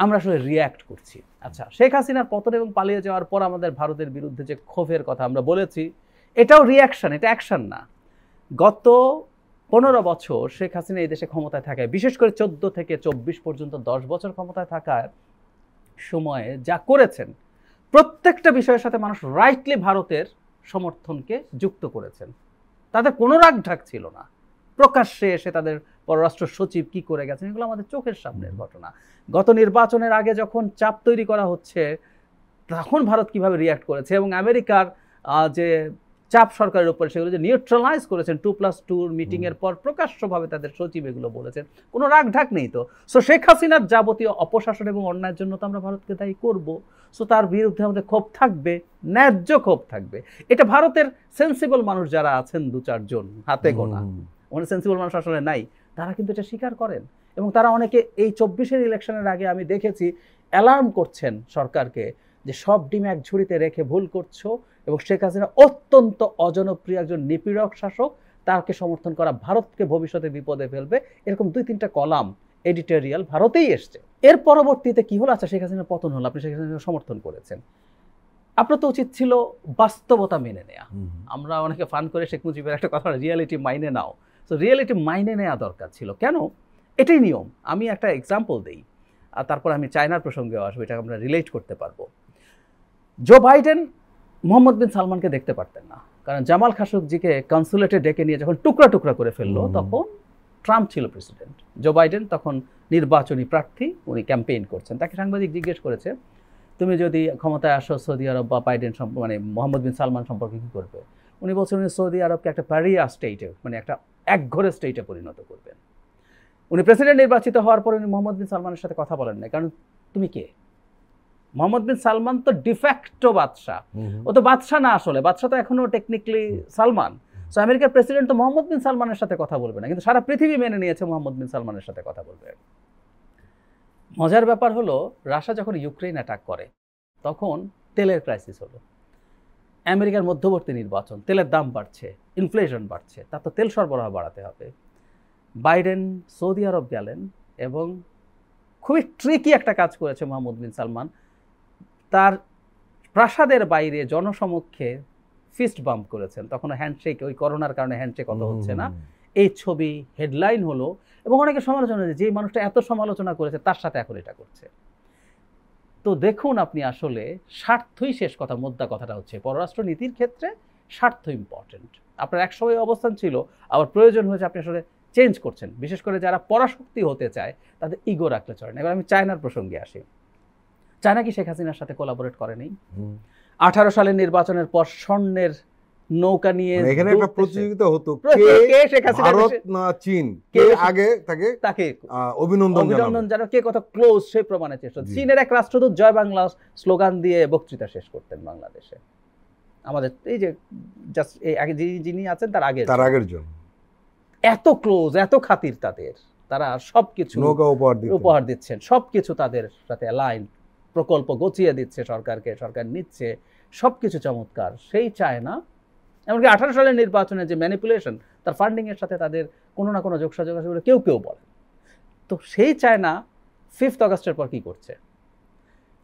আমরা আসলে রিয়্যাক্ট করছি। আচ্ছা, শেখ হাসিনার পতন এবং পালিয়ে যাওয়ার পর আমাদের ভারতের বিরুদ্ধে যে ক্ষোভের কথা আমরা বলেছি, এটাও রিয়াকশন, এটা অ্যাকশন না। গত 15 বছর শেখ হাসিনা এই দেশে ক্ষমতায় থাকে, বিশেষ করে 14 থেকে 24 পর্যন্ত 10 বছর ক্ষমতায় থাকার সময়ে যা করেছেন, প্রত্যেকটা বিষয়ের সাথে মানুষ রাইটলি ভারতের সমর্থনকে যুক্ত করেছেন। তাদের কোনো রাগ ঢাক ছিল না। প্রকাশ্যে এসে তাদের পররাষ্ট্র সচিব কি করে গেছেন, এগুলো আমাদের চোখের সামনের ঘটনা। গত নির্বাচনের আগে যখন চাপ তৈরি করা হচ্ছে, তখন ভারত কিভাবে রিয়্যাক্ট করেছে, এবং আমেরিকার যে চাপ সরকারের উপরে সেগুলো যে নিউট্রালাইজ করেছেন 2+2 মিটিংয়ের পর প্রকাশ্যভাবে তাদের সচিব এগুলো বলেছেন, কোনো রাগ ঢাক নেই। তো সো শেখ হাসিনার যাবতীয় অপশাসন এবং অন্যায়ের জন্য তো আমরা ভারতকে দায়ী করব। সো তার বিরুদ্ধে আমাদের ক্ষোভ থাকবে, ন্যায্য ক্ষোভ থাকবে। এটা ভারতের সেন্সিবল মানুষ যারা আছেন 2-4 জন হাতে গোনা, অনেক সেন্সিবল মানুষ আসলে নাই, তারা কিন্তু এটা স্বীকার করেন। এবং তারা অনেকে এই 24-এর ইলেকশনের আগে আমি দেখেছি অ্যালার্ম করছেন সরকারকে যে সব ডিম এক ঝুড়িতে রেখে ভুল করছো, এবং শেখ হাসিনা অত্যন্ত অজনপ্রিয় একজন নিপীড়ক শাসক, তাকে সমর্থন করা ভারতকে ভবিষ্যতে বিপদে ফেলবে। এরকম 2-3টা কলাম এডিটোরিয়াল ভারতেই এসছে। এর পরবর্তীতে কি হলো? আচ্ছা, শেখ হাসিনার পতন হলো, আপনি শেখ হাসিনাকে সমর্থন করেছেন, আপনার তো উচিত ছিল বাস্তবতা মেনে নেওয়া। আমরা অনেকে ফান করে শেখ মুজিবের একটা কথা, রিয়ালিটি মাইনে নাও। সো রিয়ালিটি মাইনে নেওয়া দরকার ছিল। কেন? এটাই নিয়ম। আমি একটা এক্সাম্পল দিই, আর তারপর আমি চায়নার প্রসঙ্গেও আসবো, এটা আমরা রিলেট করতে পারবো। জো বাইডেন মোহাম্মদ বিন সালমানকে দেখতে পারতেন না, কারণ জামাল খাশোগিকে কনসুলেটে ডেকে নিয়ে যখন টুকরা টুকরা করে ফেললো, তখন ট্রাম্প ছিল প্রেসিডেন্ট, জো বাইডেন তখন নির্বাচনী প্রার্থী, উনি ক্যাম্পেইন করছেন। তাকে সাংবাদিক জিজ্ঞেস করেছে, তুমি যদি ক্ষমতায় আসো সৌদি আরব বা বাইডেন মানে মোহাম্মদ বিন সালমান সম্পর্কে কী করবে? উনি বলছেন উনি সৌদি আরবকে একটা প্যারিয়া স্টেটে, মানে একটা একঘরে স্টেটে পরিণত করবেন। উনি প্রেসিডেন্ট নির্বাচিত হওয়ার পর উনি মোহাম্মদ বিন সালমানের সাথে কথা বলেন না, কারণ তুমি কে? মোহাম্মদ বিন সালমান তো ডিফ্যাক্টো বাদশাহ, ও তো বাদশাহ না, আসলে বাদশাহ তো এখনো টেকনিক্যালি সালমান। সো আমেরিকার প্রেসিডেন্ট তো মোহাম্মদ বিন সালমানের সাথে কথা বলবে না, কিন্তু সারা পৃথিবী মেনে নিয়েছে মোহাম্মদ বিন সালমানের সাথে কথা বলবে। মজার ব্যাপার হলো, রাশিয়া যখন ইউক্রেন অ্যাটাক করে তখন তেলের ক্রাইসিস হলো, আমেরিকার মধ্যবর্তী নির্বাচন, তেলের দাম বাড়ছে, ইনফ্লেশন বাড়ছে, তার তো তেল সরবরাহ বাড়াতে হবে। বাইডেন সৌদি আরব গেলেন এবং খুবই ট্রিকি একটা কাজ করেছে মোহাম্মদ বিন সালমান। তার প্রাসাদের বাইরে জনসমক্ষে ফিস্ট বাম্প করেছেন, তখন হ্যান্ডশেক, ওই করোনার কারণে হ্যান্ডশেক কত হচ্ছে না, এই ছবি হেডলাইন হলো এবং অনেকে সমালোচনা, যে মানুষটা এত সমালোচনা করেছে তার সাথে এখন এটা করছে। তো দেখুন আপনি আসলে স্বার্থই শেষ কথা, মোদ্দা কথাটা হচ্ছে পররাষ্ট্র নীতির ক্ষেত্রে স্বার্থ ইম্পর্টেন্ট। আপনার একসময় অবস্থান ছিল, আবার প্রয়োজন হয়েছে আপনি আসলে চেঞ্জ করছেন। বিশেষ করে যারা পরাশক্তি হতে চায় তাদের ইগো রাখলে চলে না। এবার আমি চায়নার প্রসঙ্গে আসি। চায়না কি শেখ হাসিনার সাথে কোলাবোরেট করেনি? 18 সালের নির্বাচনের পর স্বর্ণের নৌকা নিয়ে এখানে একটা প্রতিযোগিতা হতো, কে শেখ হাসিনা, ভারত না চীন, কে আগে তাকে অভিনন্দন জানো, কে কত ক্লোজ সেই প্রমাণের চেষ্টা। চীনের এক রাষ্ট্রদূত জয় বাংলা স্লোগান দিয়ে বক্তৃতা শেষ করতেন বাংলাদেশে। আমাদের এই যে জাস্ট এই আগে যিনি আছেন তার আগের জন্য এত ক্লোজ, এত খাতির তাদের, তারা সবকিছু নৌকা উপহার দিচ্ছেন, সবকিছু তাদের সাথে অ্যালাইন, প্রকল্প গচিয়ে দিচ্ছে সরকারকে, সরকার নিচ্ছে, সবকিছু চমৎকার। সেই চায়না এমনকি 18 সালের নির্বাচনে যে ম্যানিপুলেশন, তার ফান্ডিং এর সাথে তাদের কোনো না কোনো যোগসাযোগ আছে বলে কেউ বলে। তো সেই চায়না 5 আগস্টের পর কি করছে?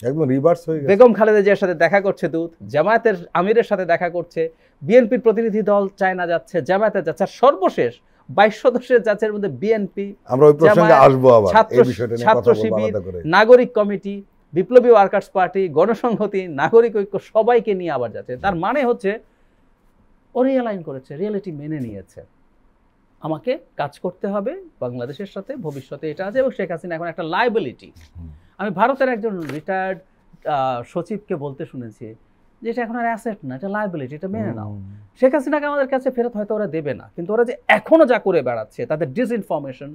একদম রিভার্স হয়ে গেছে। বেগম খালেদা জিয়ার সাথে দেখা করছে দূত, জামায়াতের আমিরের সাথে দেখা করছে, বিএনপির প্রতিনিধি দল চায়না যাচ্ছে, জামায়াতে যাচ্ছে, আর সর্বশেষ 22 সদস্যের যাচ্ছের মধ্যে বিএনপি, আমরা ওই প্রসঙ্গে আসবো আবার, এই বিষয়টা নিয়ে কথা বলবো আলাদা করে, নাগরিক কমিটি, বিপ্লবী ওয়ার্কার্স পার্টি, গণসংহতি, নাগরিক ঐক্য সবাইকে নিয়ে আবার যাচ্ছে। তার মানে হচ্ছে ও রিয়ালাইন করেছে, রিয়েলিটি মেনে নিয়েছে, আমাকে কাজ করতে হবে বাংলাদেশের সাথে, ভবিষ্যতে এটা আছে, এবং শেখ হাসিনা এখন একটা লায়াবিলিটি। আমি ভারতের একজন রিটায়ার্ড সচিবকে বলতে শুনেছি যে এটা এখন আর অ্যাসেট না, এটা লায়াবিলিটি, এটা মেনে নাও। শেখ হাসিনাকে আমাদের কাছে ফেরত হয়তো ওরা দেবে না, কিন্তু ওরা যে এখনো যা করে বেড়াচ্ছে, তাদের ডিসইনফরমেশন,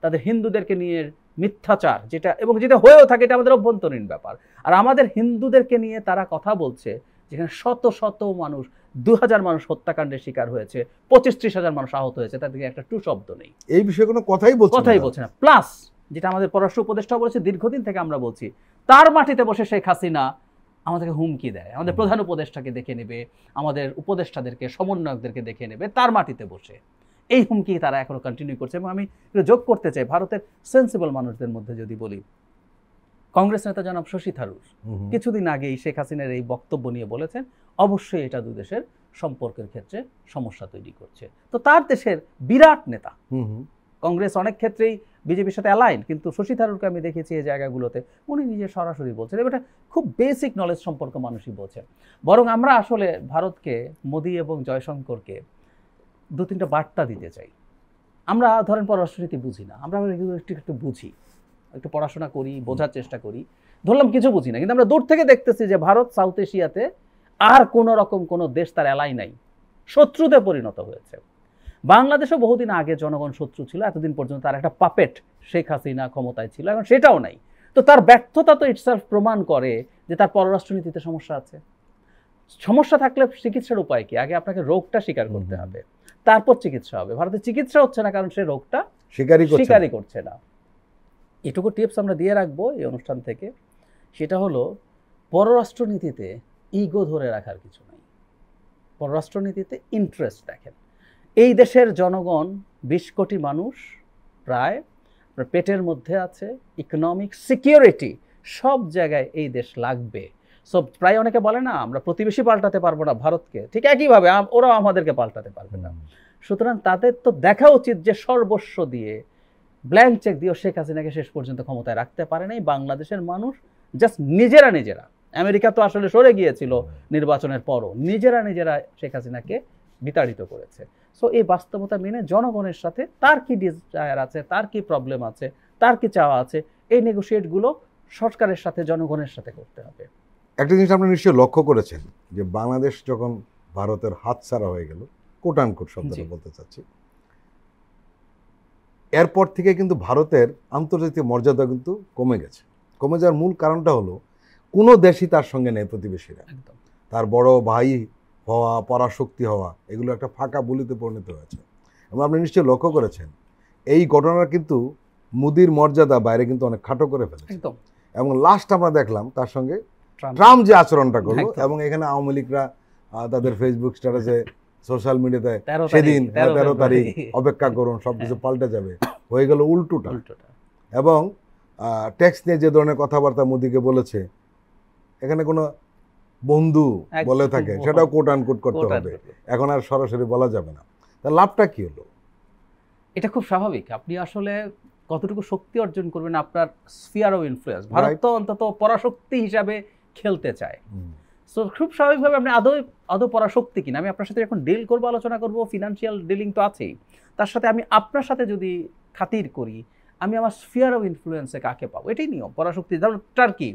তাদের হিন্দুদেরকে নিয়ে মিথ্যাচার, যেটা এবং যেটা হয়েও থাকে, এটা আমাদের অভ্যন্তরীণ ব্যাপার। আর আমাদের হিন্দুদেরকে নিয়ে তারা কথা বলছে যেখানে শত শত মানুষ, 2000 মানুষ হত্যাকাণ্ডের শিকার হয়েছে, 25-30 হাজার মানুষ আহত হয়েছে, তাদেরকে একটা টু শব্দ নেই, এই বিষয়ে কোনো কথাই বলছে না। প্লাস যেটা আমাদের পররাষ্ট্র উপদেষ্টা বলেছে, দীর্ঘদিন থেকে আমরা বলছি, তার মাটিতে বসে শেখ হাসিনা আমাদেরকে হুমকি দেয়, আমাদের প্রধান উপদেষ্টাকে দেখে নেবে, আমাদের উপদেষ্টাদেরকে, সমন্বয়কদেরকে দেখে নেবে, তার মাটিতে বসে। এই হুমকি তারা এখনো কন্টিনিউ করছে। এবং আমি যোগ করতে চাই, ভারতের সেন্সিবল মানুষদের মধ্যে যদি বলি, কংগ্রেস নেতা জনাব শশী থারুর কিছুদিন আগেই শেখ হাসিনার এই বক্তব্য নিয়ে বলেছেন, অবশ্যই এটা দুই দেশের সম্পর্কের ক্ষেত্রে সমস্যা তৈরি করছে। তো তার দেশের বিরাট নেতা, কংগ্রেস অনেক ক্ষেত্রেই বিজেপির সাথে অ্যালাইন, কিন্তু শশী থারুরকে আমি দেখেছি এই জায়গাগুলোতে উনি নিজে সরাসরি বলছেন, এটা খুব বেসিক নলেজ সম্পর্ক মানুষই বলছেন। বরং আমরা আসলে ভারতকে, মোদি এবং জয়শঙ্করকে 2-3টা বার্তা দিতে চাই। আমরা ধরেন পররাষ্ট্রনীতি বুঝি না, আমরা একটু বুঝি, একটু পড়াশোনা করি, বোঝার চেষ্টা করি, ধরলাম কিছু বুঝি না, কিন্তু আমরা দূর থেকে দেখতেছি যে ভারত সাউথ এশিয়াতে আর কোনো রকম কোনো দেশ তার অ্যালাই নাই, শত্রুতে পরিণত হয়েছে। বাংলাদেশও বহুদিন আগে জনগণ শত্রু ছিল, এতদিন পর্যন্ত তার একটা পাপেট শেখ হাসিনা ক্ষমতায় ছিল, এখন সেটাও নাই। তো তার ব্যর্থতা তো ইটসেলফ প্রমাণ করে যে তার পররাষ্ট্রনীতিতে সমস্যা আছে। সমস্যা থাকলে চিকিৎসার উপায় কি? আগে আপনাকে রোগটা স্বীকার করতে হবে, তারপর চিকিৎসা হবে। ভারতে চিকিৎসা হচ্ছে না কারণ সে রোগটা স্বীকারই করছে না। এটুকু টিপস আমরা দিয়ে রাখবো এই অনুষ্ঠান থেকে, সেটা হলো পররাষ্ট্রনীতিতে ইগো ধরে রাখার কিছু নেই। পররাষ্ট্রনীতিতে ইন্টারেস্ট দেখেন। এই দেশের জনগণ 20 কোটি মানুষ প্রায় পেটের মধ্যে আছে, ইকোনমিক সিকিউরিটি সব জায়গায় এই দেশ লাগবে। সো প্রায় অনেকে বলে না আমরা প্রতিবেশী পাল্টাতে পারবো না ভারতকে, ঠিক একইভাবে ওরাও আমাদেরকে পাল্টাতে পারবে না। সুতরাং তাদের তো দেখা উচিত যে সর্বস্ব দিয়ে, ব্ল্যাঙ্ক চেক দিয়ে শেখ হাসিনাকে শেষ পর্যন্ত ক্ষমতায় রাখতে পারে নাই বাংলাদেশের মানুষ। জাস্ট নিজেরা, আমেরিকা তো আসলে সরে গিয়েছিল নির্বাচনের পরও, নিজেরা শেখ হাসিনাকে বিতাড়িত করেছে। সো এই বাস্তবতা মেনে জনগণের সাথে তার কি ডিজায়ার আছে, তার কি প্রবলেম আছে, তার কি চাওয়া আছে, এই নেগোশিয়েটগুলো সরকারের সাথে, জনগণের সাথে করতে হবে। একটা জিনিস আপনি নিশ্চয়ই লক্ষ্য করেছেন যে বাংলাদেশ যখন ভারতের হাতছাড়া হয়ে গেল, কোটানকোট শব্দটা বলতে চাচ্ছি, এরপর থেকে কিন্তু ভারতের আন্তর্জাতিক মর্যাদা কিন্তু কমে গেছে। কমে যাওয়ার মূল কারণটা হলো কোনো দেশই তার সঙ্গে নেই প্রতিবেশীরা। তার বড় ভাই হওয়া, পরাশক্তি হওয়া, এগুলো একটা ফাঁকা বলিতে পরিণত হয়েছে। এবং আপনি নিশ্চয়ই লক্ষ্য করেছেন এই ঘটনা কিন্তু মোদির মর্যাদা বাইরে কিন্তু অনেক খাটো করে ফেলেছে। এবং লাস্ট আমরা দেখলাম তার সঙ্গে ট্রাম্প যে আচরণটা করলো, এবং এখানে আওয়ামী লীগরা তাদের ফেসবুক স্ট্যাটাসে, সোশ্যাল মিডিয়াতে সেদিন 13 তারিখ অপেক্ষা করুন, সবকিছু পাল্টে যাবে, হয়ে গেল উল্টোটা। এবং ট্যাক্স নিয়ে যে ধরনের কথাবার্তা মোদিকে বলেছে, এখানে কোনো বন্ধু একদম বলে থাকে, সেটাও কোট আনকোট করতে কোট হবে, আনকোট। এখন আর সরাসরি বলা যাবে না। তা লাভটা কি হলো? এটা খুব স্বাভাবিক। আপনি আসলে কতটুকু শক্তি অর্জন করবেন আপনার sphere of influence. Bharat Right. তো অন্তত পরাশক্তি হিসাবে খেলতে চায়। সো খুব স্বাভাবিকভাবে আপনি আদৌ পরাশক্তি কিনা, আমি আপনার সাথে যখন ডিল করবো, আলোচনা করবো, ফিনান্সিয়াল ডিলিং তো আছেই, তার সাথে আমি আপনার সাথে যদি খাতির করি, আমি আমার স্ফিয়ার অফ ইনফ্লুয়েন্সে কাকে পাবো, এটাই নিয়ম। পরাশক্তি, ধরুন টার্কি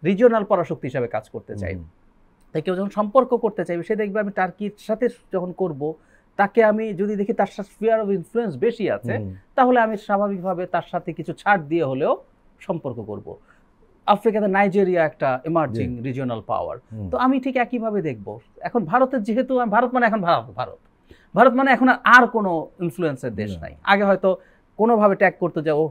রিজিওনাল পরাশক্তি হিসাবে কাজ করতে চাই, তাই কেউ যখন সম্পর্ক করতে চাইবে সে দেখবে আমি টার্কির সাথে যখন করব, তাকে আমি যদি দেখি তার সাথে স্ফিয়ার অফ ইনফ্লুয়েন্স বেশি আছে, তাহলে আমি স্বাভাবিকভাবে তার সাথে কিছু ছাড় দিয়ে হলেও সম্পর্ক করব। আফ্রিকাতে নাইজেরিয়া একটা এমার্জিং রিজিওনাল পাওয়ার, তো আমি ঠিক একইভাবে দেখব। এখন ভারতের যেহেতু ভারত মানে এখন ভারত মানে এখন আর কোনো ইনফ্লুয়েন্সের দেশ নাই। আগে হয়তো কোনোভাবে ট্যাগ করতে যাও,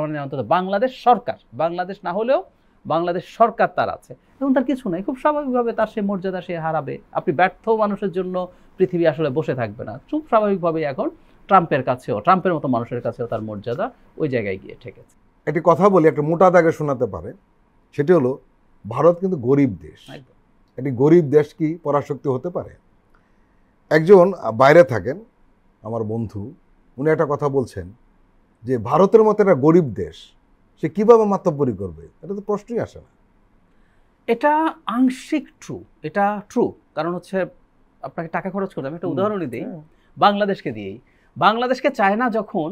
মানে অন্তত বাংলাদেশ সরকার, বাংলাদেশ না হলেও বাংলাদেশ সরকার তার আছে, এখন তার কিছু নাই। খুব স্বাভাবিকভাবে তার সে মর্যাদা সে হারাবে। আপনি ব্যর্থ মানুষের জন্য পৃথিবী আসলে বসে থাকবে না। খুব স্বাভাবিকভাবে এখন ট্রাম্পের মতো মানুষের কাছেও তার মর্যাদা ওই জায়গায় গিয়ে ঠেকেছে। একটি কথা বলি, একটা মোটা দাগে শোনাতে পারে, সেটি হলো ভারত কিন্তু গরিব দেশ। একদম। একটি গরিব দেশ কি পরাশক্তি হতে পারে? একজন বাইরে থাকেন আমার বন্ধু, উনি একটা কথা বলছেন যে ভারতের মতো একটা গরিব দেশ সে কিভাবে মাতব্বরি করবে, এটা তো প্রশ্নই আসে না। এটা আংশিক ট্রু, এটা ট্রু, কারণ হচ্ছে আপনাকে টাকা খরচ করতে, আমি একটা উদাহরণই দিই বাংলাদেশকে দিয়েই। বাংলাদেশকে চায়না যখন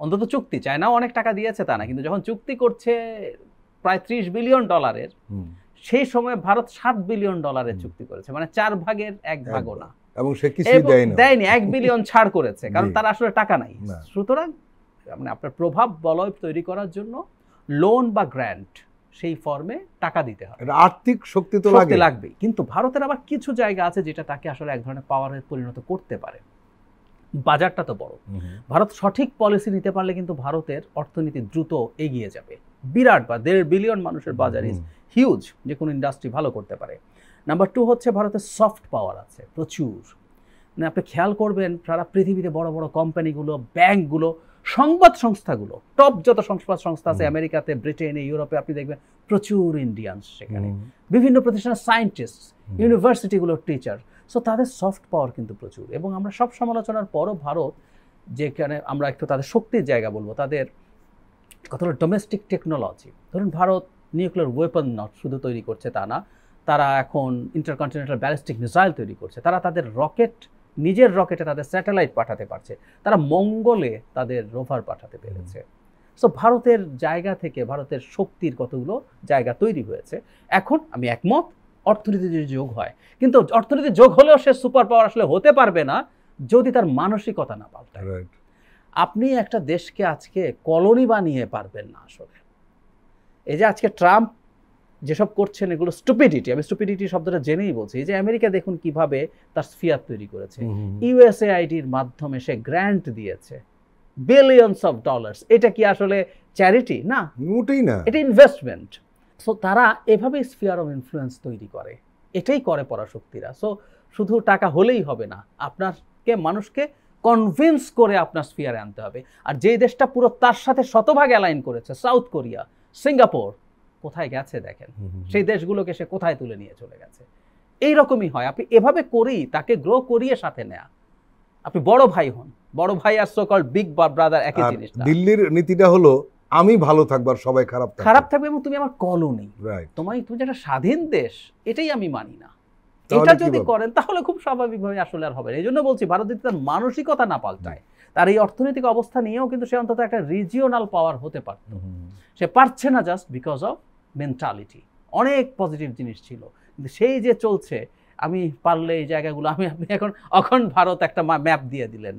অন্তত চুক্তি, চায়নাও অনেক টাকা দিয়েছে তা না, কিন্তু যখন চুক্তি করছে প্রায় $30 বিলিয়ন, সেই সময় ভারত $7 বিলিয়ন চুক্তি করেছে, মানে 4 ভাগের 1 ভাগও না, এবং সে কিছুই দেয়নি, 1 বিলিয়ন ছাড় করেছে, কারণ জি। তার আসলে টাকা নাই। না। সুতরাং মানে আপনার প্রভাব বলয় তৈরি করার জন্য লোন বা গ্র্যান্ট সেই ফর্মে টাকা দিতে হবে, এটা আর্থিক শক্তি তো শক্তি লাগে। লাগবে। কিন্তু ভারতের আবার কিছু জায়গা আছে যেটা তাকে আসলে এক ধরনের পাওয়ারে পরিণত করতে পারে। বাজারটা তো বড়, ভারত সঠিক পলিসি নিতে পারলে কিন্তু ভারতের অর্থনীতি দ্রুত এগিয়ে যাবে। বিরাট বা 1.5 বিলিয়ন মানুষের বাজার ইজ হিউজ, যে কোনো ইন্ডাস্ট্রি ভালো করতে পারে। নাম্বার 2 হচ্ছে ভারতের সফট পাওয়ার আছে প্রচুর। মানে আপনি খেয়াল করবেন সারা পৃথিবীতে বড় বড় কোম্পানিগুলো, ব্যাংকগুলো, সংবাদ সংস্থাগুলো, টপ যত সংবাদ সংস্থা আছে আমেরিকাতে, ব্রিটেনে, ইউরোপে, আপনি দেখবেন প্রচুর ইন্ডিয়ানস সেখানে, বিভিন্ন প্রতিষ্ঠানের সায়েন্টিস্ট, ইউনিভার্সিটিগুলোর টিচার। সো তাদের সফট পাওয়ার কিন্তু প্রচুর। এবং আমরা সব সমালোচনার পরও ভারত, যেখানে আমরা একটু তাদের শক্তির জায়গা বলবো, তাদের কথা হলো ডোমেস্টিক টেকনোলজি। ধরুন ভারত নিউক্লিয়ার ওয়েপন নট শুধু তৈরি করছে তা না, তারা এখন ইন্টারকন্টিনেন্টাল ব্যালিস্টিক মিসাইল তৈরি করছে, তারা তাদের রকেট, নিজের রকেটে তাদের স্যাটেলাইট পাঠাতে পারছে, তারা মঙ্গলে তাদের রোভার পাঠাতে পেরেছে। সো ভারতের জায়গা থেকে ভারতের শক্তির কতগুলো জায়গা তৈরি হয়েছে। এখন আমি একমত, অর্থনীতি যদি যোগ হয়, কিন্তু অর্থনীতি যোগ হলেও সে সুপার পাওয়ার আসলে হতে পারবে না যদি তার মানসিকতা না পাল্টায়। আপনি একটা দেশকে আজকে কলোনি বানিয়ে পারবেন না আসলে। এই যে আজকে ট্রাম্প যেসব করছেন এগুলো স্টুপিডিটি, আমি স্টুপিডিটি শব্দটা জেনেই বলছি। এই যে আমেরিকা দেখুন কিভাবে তার স্ফিয়ার তৈরি করেছে, ইউএসএআইডির মাধ্যমে সে গ্র্যান্ট দিয়েছে বিলিয়নস অফ ডলার্স। এটা কি আসলে চ্যারিটি? না, মোটেই না, এটা ইনভেস্টমেন্ট। সো তারা এভাবে স্ফিয়ার অফ ইনফ্লুয়েন্স তৈরি করে, এটাই করে পরাশক্তিরা। সো শুধু টাকা হলেই হবে না, আপনাকে মানুষকে কনভিন্স করে আপনার স্ফিয়ারে আনতে হবে। আর যেই দেশটা পুরো তার সাথে শতভাগ অ্যালাইন করেছে, সাউথ কোরিয়া, সিঙ্গাপুর, কোথায় গেছে দেখেন, সেই দেশগুলোকে সে কোথায় তুলে নিয়ে চলে গেছে। এইরকমই হয়, আপনি এভাবে করেই তাকে গ্রো করিয়ে সাথে নেয়া। আপনি বড় ভাই হন, বড় ভাই আর সো কল্ড বিগ ব্রাদার একই জিনিস না। দিল্লির নীতিটা হলো আমি ভালো থাকবো আর সবাই খারাপ থাকবে, এবং তুমি আমার কলোনি, রাইট, তুমি যে একটা স্বাধীন দেশ, এটাই আমি মানি না। তাহলে এটা যদি কিভাবে? করেন তাহলে খুব স্বাভাবিকভাবে আসলে আর হবে না। এই জন্য বলছি ভারত যদি তার মানসিকতা না পাল্টায়, তার এই অর্থনৈতিক অবস্থা নিয়েও কিন্তু সে অন্তত একটা রিজিওনাল পাওয়ার হতে পারত। সে পারছে না জাস্ট বিকজ অফ মেন্টালিটি। অনেক পজিটিভ জিনিস ছিল, কিন্তু সেই যে চলছে, আমি পারলে এই জায়গাগুলো আপনি এখন অখণ্ড ভারত একটা ম্যাপ দিয়ে দিলেন,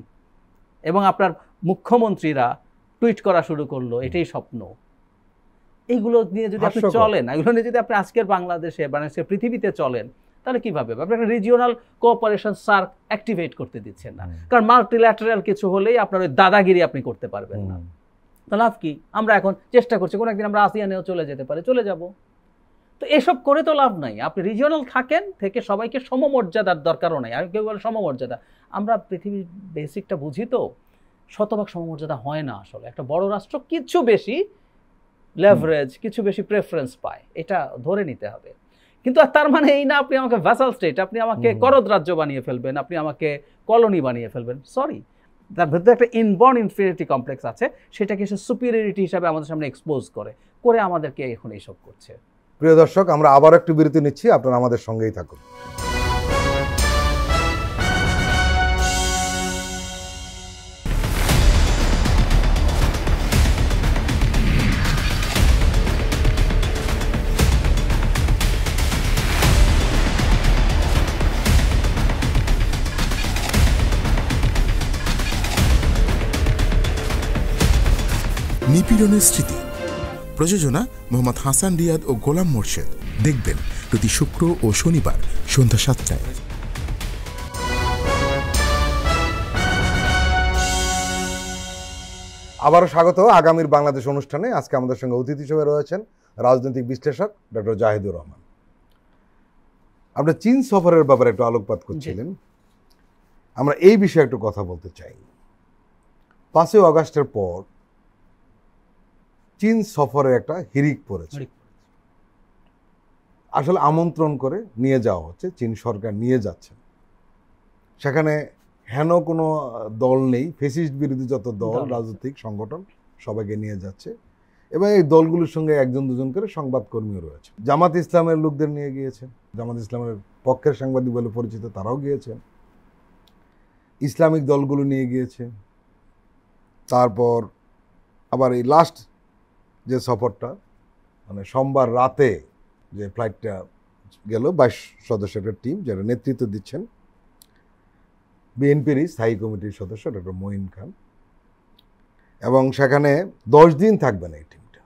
এবং আপনার মুখ্যমন্ত্রীরা টুইট করা শুরু করলো এটাই স্বপ্ন। এইগুলো নিয়ে যদি আপনি চলেন, এগুলো নিয়ে যদি আপনি আজকের বাংলাদেশে মানে পৃথিবীতে চলেন, তাহলে কিভাবে আপনি একটা রিজিওনাল কোঅপারেশন সার্ক অ্যাক্টিভেট করতে দিচ্ছেন না। কারণ মাল্টিল্যাটারাল কিছু হলেই আপনার ওই দাদাগিরি আপনি করতে পারবেন না। তো লাভ কি? আমরা এখন চেষ্টা করছি কোনো একদিন আমরা আসিয়ানেও চলে যেতে পারি, চলে যাব। তো এসব করে তো লাভ নাই। আপনি রিজিওনাল থাকেন, থেকে সবাইকে সমমর্যাদার দরকারও নাই। আর কেউ বলে সমমর্যাদা, আমরা পৃথিবীর বেসিকটা বুঝি তো, শতভাগ সমমর্যাদা হয় না আসলে। একটা বড় রাষ্ট্র কিছু বেশি লেভারেজ, কিছু বেশি প্রেফারেন্স পায়, এটা ধরে নিতে হবে। কিন্তু আর তার মানে এই না আপনি আমাকে ভ্যাসাল স্টেট, আপনি আমাকে করদ রাজ্য বানিয়ে ফেলবেন, আপনি আমাকে কলোনি বানিয়ে ফেলবেন। সরি, তার ভেতরে একটা ইনবর্ন ইনফিরিয়রিটি কমপ্লেক্স আছে, সেটাকে সে সুপিরিয়রিটি হিসাবে আমাদের সামনে এক্সপোজ করে আমাদেরকে এখন এইসব করছে। প্রিয় দর্শক, আমরা আবার একটু বিরতি নিচ্ছি, আপনারা আমাদের সঙ্গেই থাকুন। নিপীড়নের স্মৃতি, প্রযোজনা মোহাম্মদ হাসান রিয়াদ ও গোলাম মোর্শেদ। দেখবেন প্রতি শুক্র ও শনিবার সন্ধ্যা 7টায়। আবারও স্বাগত আগামীর বাংলাদেশ অনুষ্ঠানে। আজকে আমাদের সঙ্গে অতিথি হিসেবে রয়েছেন রাজনৈতিক বিশ্লেষক ডক্টর জাহিদুর রহমান। আপনি চীন সফরের ব্যাপারে একটু আলোকপাত করছিলেন, আমরা এই বিষয়ে একটু কথা বলতে চাই। 5ই আগস্টের পর চীন সফরে একটা হিড়িক পড়েছে, আসলে আমন্ত্রণ করে নিয়ে যাওয়া হচ্ছে, চীন সরকার নিয়ে যাচ্ছে। সেখানে হেন কোনো দল নেই, ফেসিস্ট বিরোধী যত দল রাজনৈতিক সংগঠন সবাইকে নিয়ে যাচ্ছে, এবং এই দলগুলোর সঙ্গে একজন দুজন করে সংবাদকর্মীও রয়েছে। জামাত ইসলামের লোকদের নিয়ে গিয়েছেন, জামাত ইসলামের পক্ষের সাংবাদিক বলে পরিচিত তারাও গিয়েছেন, ইসলামিক দলগুলো নিয়ে গিয়েছে। তারপর আবার এই লাস্ট যে সফরটা, মানে সোমবার রাতে যে ফ্লাইটটা গেল, 22 সদস্যের একটা টিম, যারা নেতৃত্ব দিচ্ছেন বিএনপির স্থায়ী কমিটির সদস্য ডক্টর মঈন খান, এবং সেখানে 10 দিন থাকবেন এই টিমটা,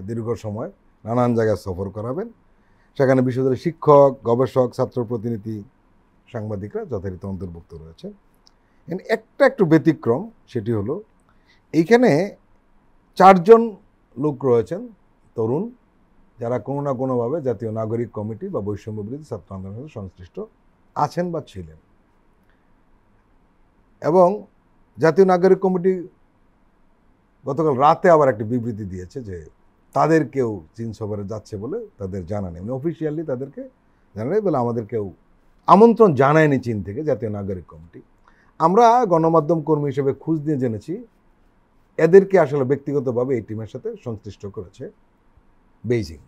দীর্ঘ সময় নানান জায়গায় সফর করাবেন। সেখানে বিশ্ববিদ্যালয়ের শিক্ষক, গবেষক, ছাত্র প্রতিনিধি, সাংবাদিকরা যথারীতি অন্তর্ভুক্ত রয়েছে। একটা একটু ব্যতিক্রম, সেটি হলো এইখানে 4 জন লোক রয়েছেন তরুণ, যারা কোনো না কোনোভাবে জাতীয় নাগরিক কমিটি বা বৈষম্য বিরোধী ছাত্র আন্দোলনের সাথে সংশ্লিষ্ট আছেন বা ছিলেন। এবং জাতীয় নাগরিক কমিটি গতকাল রাতে আবার একটা বিবৃতি দিয়েছে যে তাদের কেউ চীন সফরে যাচ্ছে বলে তাদের জানা নেই, অফিসিয়ালি তাদেরকে জানা নেই বলে আমাদের কেউ আমন্ত্রণ জানায়নি চীন থেকে জাতীয় নাগরিক কমিটি। আমরা গণমাধ্যম কর্মী হিসেবে খোঁজ নিয়ে জেনেছি এদেরকে আসলে ব্যক্তিগতভাবে এই টিমের সাথে সংশ্লিষ্ট করেছে বেইজিং,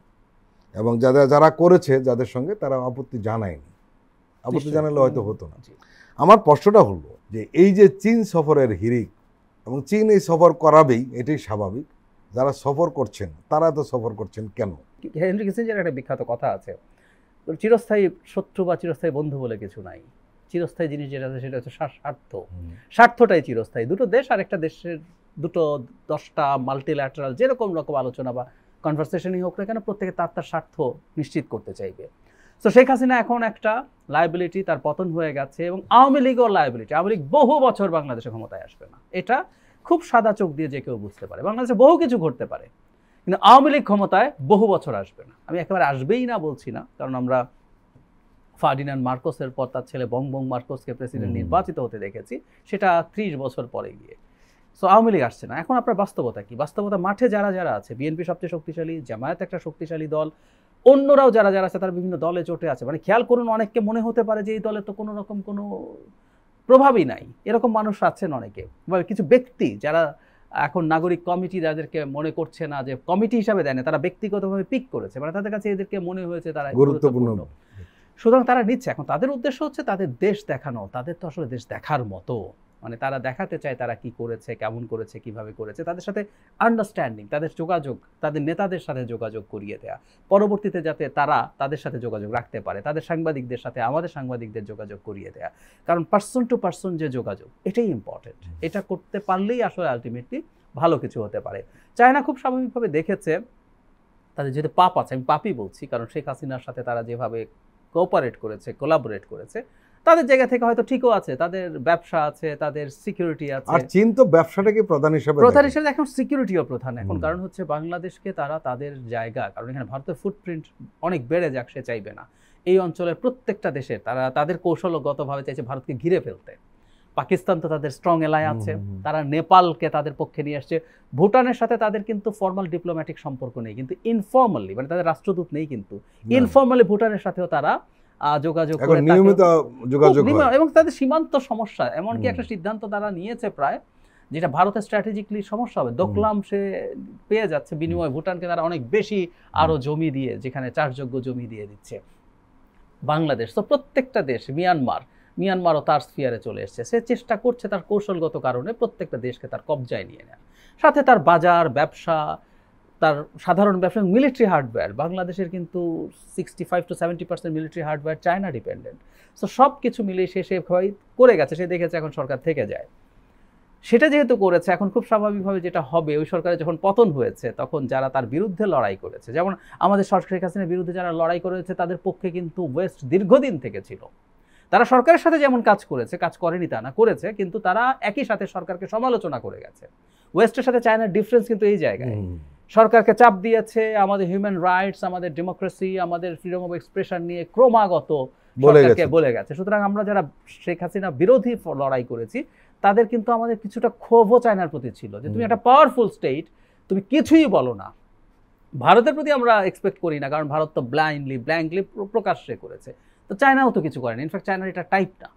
এবং যারা করেছে যাদের সঙ্গে তারা আপত্তি জানায়নি, আপত্তি জানালে হয়তো হতো না। আমার প্রশ্নটা হলো যে এই যে চীন সফরের হিড়িক, এবং চীন এই সফর করাবেই, এটাই স্বাভাবিক, যারা সফর করছেন তারা তো সফর করছেন কেন? হেনরি কিসিঞ্জারের একটা বিখ্যাত কথা আছে, চিরস্থায়ী শত্রু বা চিরস্থায়ী বন্ধু বলে কিছু নাই, চিরস্থায়ী জিনিস যেটা আছে সেটা হচ্ছে স্বার্থ, স্বার্থটাই চিরস্থায়ী। দুটো দেশ আর একটা দেশের দুটো 10টা মাল্টিল্যাটারাল যেরকম রকম আলোচনা বা কনভারসেশনই হোক না কেন, প্রত্যেকে তার স্বার্থ নিশ্চিত করতে চাইবে। তো শেখ হাসিনা এখন একটা লায়াবিলিটি, তার পতন হয়ে গেছে, এবং আওয়ামী লীগও লায়াবিলিটি। আওয়ামী লীগ বহু বছর বাংলাদেশে ক্ষমতায় আসবে না, এটা খুব সাদা চোখ দিয়ে যে কেউ বুঝতে পারে। বাংলাদেশে বহু কিছু ঘটতে পারে, কিন্তু আওয়ামী লীগ ক্ষমতায় বহু বছর আসবে না। আমি একেবারে আসবেই না বলছি না, কারণ আমরা ফার্ডিনান্ড মার্কোসের পর তার ছেলে বং মার্কোসকে প্রেসিডেন্ট নির্বাচিত হতে দেখেছি, সেটা 30 বছর পরে গিয়ে। সো আওয়ামী লীগ আসছে না। এখন আপনার বাস্তবতা কি? বাস্তবতা মাঠে যারা আছে, বিএনপি সবচেয়ে শক্তিশালী, জামায়াত একটা শক্তিশালী দল, অন্যরাও যারা আছে তারা বিভিন্ন দলে জোটে আছে। মানে খেয়াল করুন, অনেককে মনে হতে পারে যে এই দলে তো কোনো রকম কোনো প্রভাবই নাই, এরকম মানুষ আছেন অনেকে, বা কিছু ব্যক্তি যারা এখন নাগরিক কমিটি যাদেরকে মনে করছে না যে কমিটি হিসাবে দেয় না, তারা ব্যক্তিগতভাবে পিক করেছে, মানে তাদের কাছে এদেরকে মনে হয়েছে তারা গুরুত্বপূর্ণ, সুতরাং তারা নিচ্ছে। এখন তাদের উদ্দেশ্য হচ্ছে তাদের দেশ দেখানো, তাদের তো আসলে দেশ দেখার মতো, মানে তারা দেখাতে চায় তারা কি করেছে, কেমন করেছে, কিভাবে করেছে, তাদের সাথে আন্ডারস্ট্যান্ডিং, তাদের যোগাযোগ, তাদের নেতাদের সাথে যোগাযোগ করিয়ে দেয়া, পরবর্তীতে যাতে তারা তাদের সাথে যোগাযোগ রাখতে পারে, তাদের সাংবাদিকদের সাথে আমাদের সাংবাদিকদের যোগাযোগ করিয়ে দেয়া। কারণ পার্সন টু পার্সন যে যোগাযোগ, এটাই ইম্পর্টেন্ট। এটা করতে পারলেই আসলে আলটিমেটলি ভালো কিছু হতে পারে। চায়না খুব স্বাভাবিকভাবে দেখেছে তাদের যেহেতু পাপ আছে, আমি পাপই বলছি কারণ শেখ হাসিনার সাথে তারা যেভাবে কোঅপারেট করেছে, কোলাবোরেট করেছে, তাদের জায়গা থেকে হয়তো ঠিকও আছে, তাদের ব্যবসা আছে, তাদের সিকিউরিটি আছে। আর চীন তো ব্যবসাটাকে প্রধান হিসেবে এখন সিকিউরিটিও প্রধান এখন। কারণ হচ্ছে বাংলাদেশকে তারা তাদের জায়গা, কারণ এখানে ভারতের ফুটপ্রিন্ট অনেক বেড়ে যাক সে চাইবে না, এই অঞ্চলের প্রত্যেকটা দেশের তারা তাদের কৌশলগতভাবে চাইছে ভারতকে ঘিরে ফেলতে। পাকিস্তান তো তাদের স্ট্রং এলায় আছে, তারা নেপালকে তাদের পক্ষে নিয়ে আসছে। ভুটানের সাথে তাদের কিন্তু ফর্মাল ডিপ্লোম্যাটিক সম্পর্ক নেই, কিন্তু ইনফর্মালি, মানে তাদের রাষ্ট্রদূত নেই, কিন্তু ইনফর্মালি ভুটানের সাথেও তারা যোগাযোগ করে, নিয়মিত যোগাযোগ এবং তাদের সীমান্ত সমস্যা, এমনকি একটা সিদ্ধান্ত তারা নিয়েছে প্রায়, যেটা ভারতের স্ট্র্যাটেজিকলি সমস্যা হবে। দোকলাম সে পেয়ে যাচ্ছে, বিনিময়ে ভুটানকে তারা অনেক বেশি আরো জমি দিয়ে, যেখানে চাষযোগ্য জমি দিয়ে দিচ্ছে বাংলাদেশ। তো প্রত্যেকটা দেশ, মিয়ানমারও তার স্ফিয়ারে চলে এসেছে, সে চেষ্টা করছে তার কৌশলগত কারণে প্রত্যেকটা দেশকে তার কবজায় নিয়ে নেওয়া, সাথে তার বাজার ব্যবসা, তার সাধারণ ব্যবসা, মিলিটারি হার্ডওয়্যার। বাংলাদেশের কিন্তু 65 to 70% military hardware China dependent. So সব কিছু মিলিয়ে সে করে গেছে, সে দেখেছে এখন সরকার থেকে যায়। সেটা যেহেতু করেছে, এখন খুব স্বাভাবিকভাবে যেটা হবে, ওই সরকারের যখন পতন হয়েছে তখন যারা তার বিরুদ্ধে লড়াই করেছে, যেমন আমাদের শেখ হাসিনার বিরুদ্ধে যারা লড়াই করেছে, তাদের পক্ষে কিন্তু ওয়েস্ট দীর্ঘদিন থেকে ছিল। তারা সরকারের সাথে যেমন কাজ করেছে, কাজ করেনি তা না, করেছে, কিন্তু তারা একই সাথে সরকারকে সমালোচনা করে গেছে। ওয়েস্টের সাথে চায়নার ডিফারেন্স কিন্তু এই জায়গায়, সরকারকে চাপ দিয়েছে আমাদের হিউম্যান রাইটস, আমাদের ডেমোক্রেসি, আমাদের ফ্রিডম অফ এক্সপ্রেশন নিয়ে ক্রমাগত সরকারকে বলে গেছে। সুতরাং আমরা যারা শেখ হাসিনা বিরোধী লড়াই করেছি, তাদের কিন্তু আমাদের কিছুটা ক্ষোভও চায়নার প্রতি ছিল, যে তুমি একটা পাওয়ারফুল স্টেট, তুমি কিছুই বলো না। ভারতের প্রতি আমরা এক্সপেক্ট করি না, কারণ ভারত তো ব্ল্যাঙ্কলি প্রকাশ্যে করেছে, তো চায়নাও তো কিছু করেনি। ইনফ্যাক্ট চায়নার এটা টাইপ না।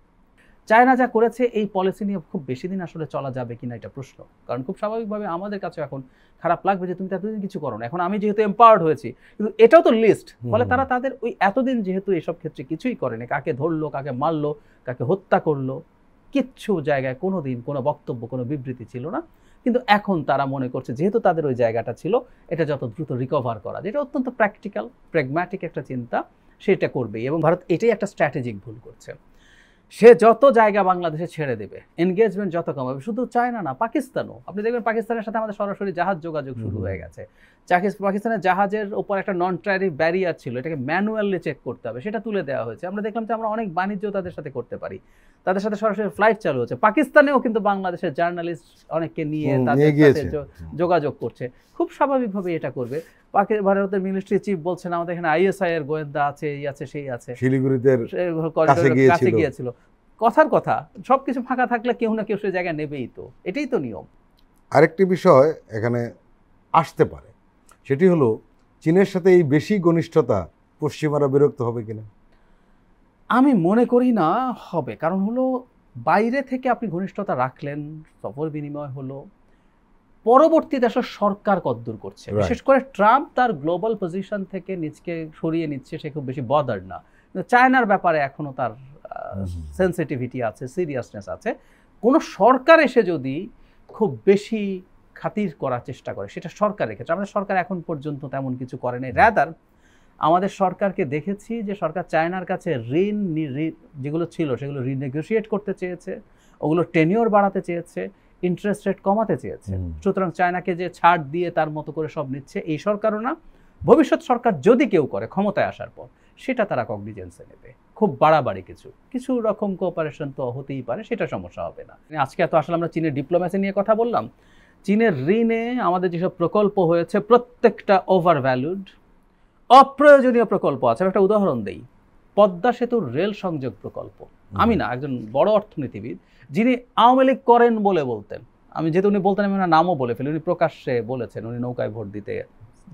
চায়না যা করেছে, এই পলিসি নিয়ে খুব বেশি দিন আসলে চলা যাবে কিনা এটা প্রশ্ন, কারণ খুব স্বাভাবিকভাবে আমাদের কাছে এখন খারাপ লাগবে যে তুমি এতদিন কিছু করো না। এখন আমি যেহেতু এম্পাওয়ার্ড হয়েছি, কিন্তু এটাও তো লিস্ট, ফলে তারা তাদের ওই এতদিন যেহেতু এইসব ক্ষেত্রে কিছুই করেনি, কাকে ধরলো, কাকে মারলো, কাকে হত্যা করলো, কিচ্ছু জায়গায় কোনো দিন কোনো বক্তব্য, কোনো বিবৃতি ছিল না। কিন্তু এখন তারা মনে করছে যেহেতু তাদের ওই জায়গাটা ছিল, এটা যত দ্রুত রিকভার করা, যেটা অত্যন্ত প্র্যাকটিক্যাল প্র্যাগম্যাটিক একটা চিন্তা, সেটা করবেই। এবং ভারত এটাই একটা স্ট্র্যাটেজিক ভুল করছে। সে যত জায়গা বাংলাদেশে ছেড়ে দেবে, এনগেজমেন্ট যত কম হবে, শুধু চায়না না, পাকিস্তানও। আপনি দেখবেন পাকিস্তানের সাথে আমাদের সরাসরি জাহাজ যোগাযোগ শুরু হয়ে গেছে। পাকিস্তানের জাহাজের উপর একটা নন ট্যারিফ ব্যারিয়ার ছিল, এটাকে ম্যানুয়ালি চেক করতে হবে, সেটা তুলে দেওয়া হয়েছে। আমরা দেখলাম যে আমরা অনেক বাণিজ্য তাদের সাথে করতে পারি, তাদের সাথে সরাসরি ফ্লাইট চালু হচ্ছে। পাকিস্তানেও কিন্তু বাংলাদেশের জার্নালিস্ট অনেকে নিয়ে তাদের সাথে যোগাযোগ করছে, খুব স্বাভাবিকভাবে এটা করবে। ভারতের মিলিটারি চিফ বলছেন আমাদের এখানে ISI এর গোয়েন্দা আছে, এই আছে, সেই আছে, শিলিগুড়িতে কাছে গিয়েছিল। কথার কথা, সবকিছু ফাঁকা থাকলে কেউ না কেউ সে জায়গায় নেবেই, তো এটাই তো নিয়ম। আরেকটি বিষয় এখানে আসতে পারে, সেটি হলো চীনের সাথে এই বেশি ঘনিষ্ঠতা পশ্চিমারা বিরক্ত হবে কিনা। আমি মনে করি না হবে, কারণ হলো বাইরে থেকে আপনি ঘনিষ্ঠতা রাখলেন, সফর বিনিময় হলো, পরবর্তীতে আসলে সরকার কদ্দূর করছে, বিশেষ করে ট্রাম্প তার গ্লোবাল পজিশন থেকে নিজকে সরিয়ে নিচ্ছে, সে খুব বেশি বদার না। কিন্তু চায়নার ব্যাপারে এখনো তার সেন্সিটিভিটি আছে, সিরিয়াসনেস আছে। কোনো সরকার এসে যদি খুব বেশি খাতির করার চেষ্টা করে, সেটা সরকারের ক্ষেত্রে, আমাদের সরকার এখন পর্যন্ত তেমন কিছু করে নাই। রাদার আমাদের সরকারকে দেখেছি যে সরকার চায়নার কাছে ঋণ যেগুলো ছিল সেগুলো রিনেগোশিয়েট করতে চেয়েছে, ওগুলো টেনিওর বাড়াতে চেয়েছে, ইন্টারেস্ট রেট কমাতে চেয়েছে। সুতরাং চায়নাকে যে ছাড় দিয়ে তার মতো করে সব নিচ্ছে, এই সরকারও না, ভবিষ্যৎ সরকার যদি কেউ করে ক্ষমতায় আসার পর, সেটা তারা কগনিজেন্সে নেবে। খুব বাড়াবাড়ি কিছু রকম কোঅপারেশন তো হতেই পারে, সেটা সমস্যা হবে না। আজকে এত আসলে আমরা চীনের ডিপ্লোম্যাসি নিয়ে কথা বললাম। চীনের ঋণে আমাদের যেসব প্রকল্প হয়েছে, প্রত্যেকটা ওভার ভ্যালুড, অপ্রয়োজনীয় প্রকল্প আছে। আমি একটা উদাহরণ দেই, পদ্মা সেতুর রেল সংযোগ প্রকল্প। আমি না, একজন বড় অর্থনীতিবিদ যিনি আওয়ামী লীগ করেন বলে বলতেন, আমি যেহেতু উনি বলতেন, আমি ওনার নামও বলে ফেলি, উনি প্রকাশ্যে বলেছেন উনি নৌকায় ভোট দিতে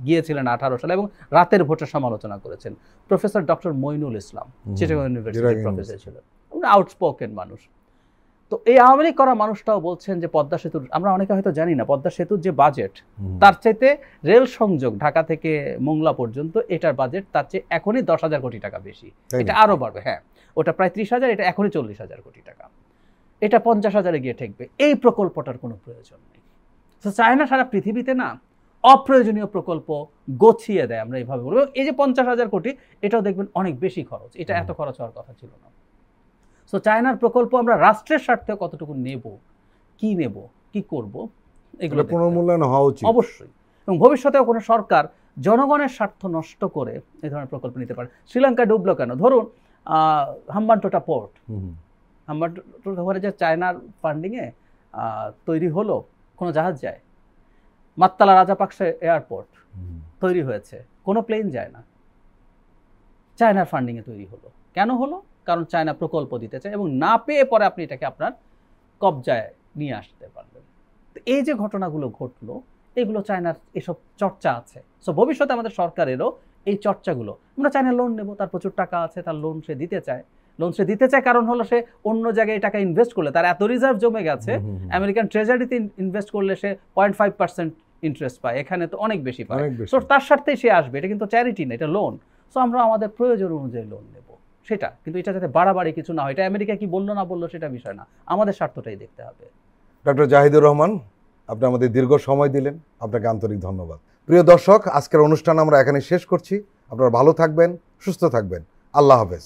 গিয়েছিলেন 18 সালে এবং রাতের ভোটের সমালোচনা করেছেন। প্রফেসর ডক্টর মইনুল ইসলাম, চিটাগং ইউনিভার্সিটির প্রফেসর ছিলেন, উনি আউটস্পোকেন মানুষ। তো এই আওয়ামী লীগ করা মানুষটাও বলছেন যে পদ্মা সেতুর, আমরা অনেকে হয়তো জানি না, পদ্মা সেতুর যে বাজেট, তার চাইতে রেল সংযোগ ঢাকা থেকে মোংলা পর্যন্ত, এটার বাজেট তার চেয়ে এখনই 10,000 কোটি টাকা বেশি। এটা আরো বাড়বে, হ্যাঁ, ওটা প্রায় 30,000, এটা এখনই 40,000 কোটি টাকা, এটা 50,000-এ গিয়ে ঠেকবে। এই প্রকল্পটার কোনো প্রয়োজন নেই। তো চায়না সারা পৃথিবীতে না অপ্রয়োজনীয় প্রকল্প গছিয়ে দেয়, আমরা এইভাবে বলবো। এই যে 50,000 কোটি, এটাও দেখবেন অনেক বেশি খরচ, এটা এত খরচ হওয়ার কথা ছিল না। সো চায়নার প্রকল্প আমরা রাষ্ট্রের স্বার্থে কতটুকু নেব, কি করব, এগুলো পুনর্মূল্যায়ন হওয়া উচিত অবশ্যই। এবং ভবিষ্যতেও কোনো সরকার জনগণের স্বার্থ নষ্ট করে এই ধরনের প্রকল্প নিতে পারে। শ্রীলঙ্কা ডুবলো কেন? ধরুন হাম্বানটোটা পোর্ট, হাম্বানটোটা ওখানে যে চায়নার ফান্ডিংয়ে তৈরি হলো, কোনো জাহাজ যায়? মাত্তালা রাজাপাকসে এয়ারপোর্ট তৈরি হয়েছে, কোনো প্লেন যায় না, চায়নার ফান্ডিংয়ে তৈরি হলো। কেন হলো? কারণ চায়না প্রকল্প দিতে চায় এবং না পেয়ে পরে আপনি এটাকে আপনার কবজায় নিয়ে আসতে পারবেন। তো এই যে ঘটনাগুলো ঘটলো, এগুলো চায়নার এসব চর্চা আছে। সো ভবিষ্যতে আমাদের সরকারেরও এই চর্চাগুলো, আমরা চায়নার লোন নেব, তার প্রচুর টাকা আছে, তার লোন সে দিতে চায়। লোন সে দিতে চায় কারণ হলো সে অন্য জায়গায় টাকা ইনভেস্ট করলে তার এত রিজার্ভ জমে গেছে, আমেরিকান ট্রেজারিতে ইনভেস্ট করলে সে 0.5% ইন্টারেস্ট পায়, এখানে তো অনেক বেশি পায়। সো তার স্বার্থেই সে আসবে, এটা কিন্তু চ্যারিটি না, এটা লোন। সো আমরা আমাদের প্রয়োজন অনুযায়ী লোন নেব, সেটা কিন্তু এটা যাতে বাড়াবাড়ি কিছু না হয়। এটা আমেরিকা কি বললো না বললো সেটা বিষয় না, আমাদের স্বার্থটাই দেখতে হবে। ডক্টর জাহিদুর রহমান, আপনি আমাদের দীর্ঘ সময় দিলেন, আপনাকে আন্তরিক ধন্যবাদ। প্রিয় দর্শক, আজকের অনুষ্ঠান আমরা এখানে শেষ করছি। আপনারা ভালো থাকবেন, সুস্থ থাকবেন। আল্লাহ হাফেজ।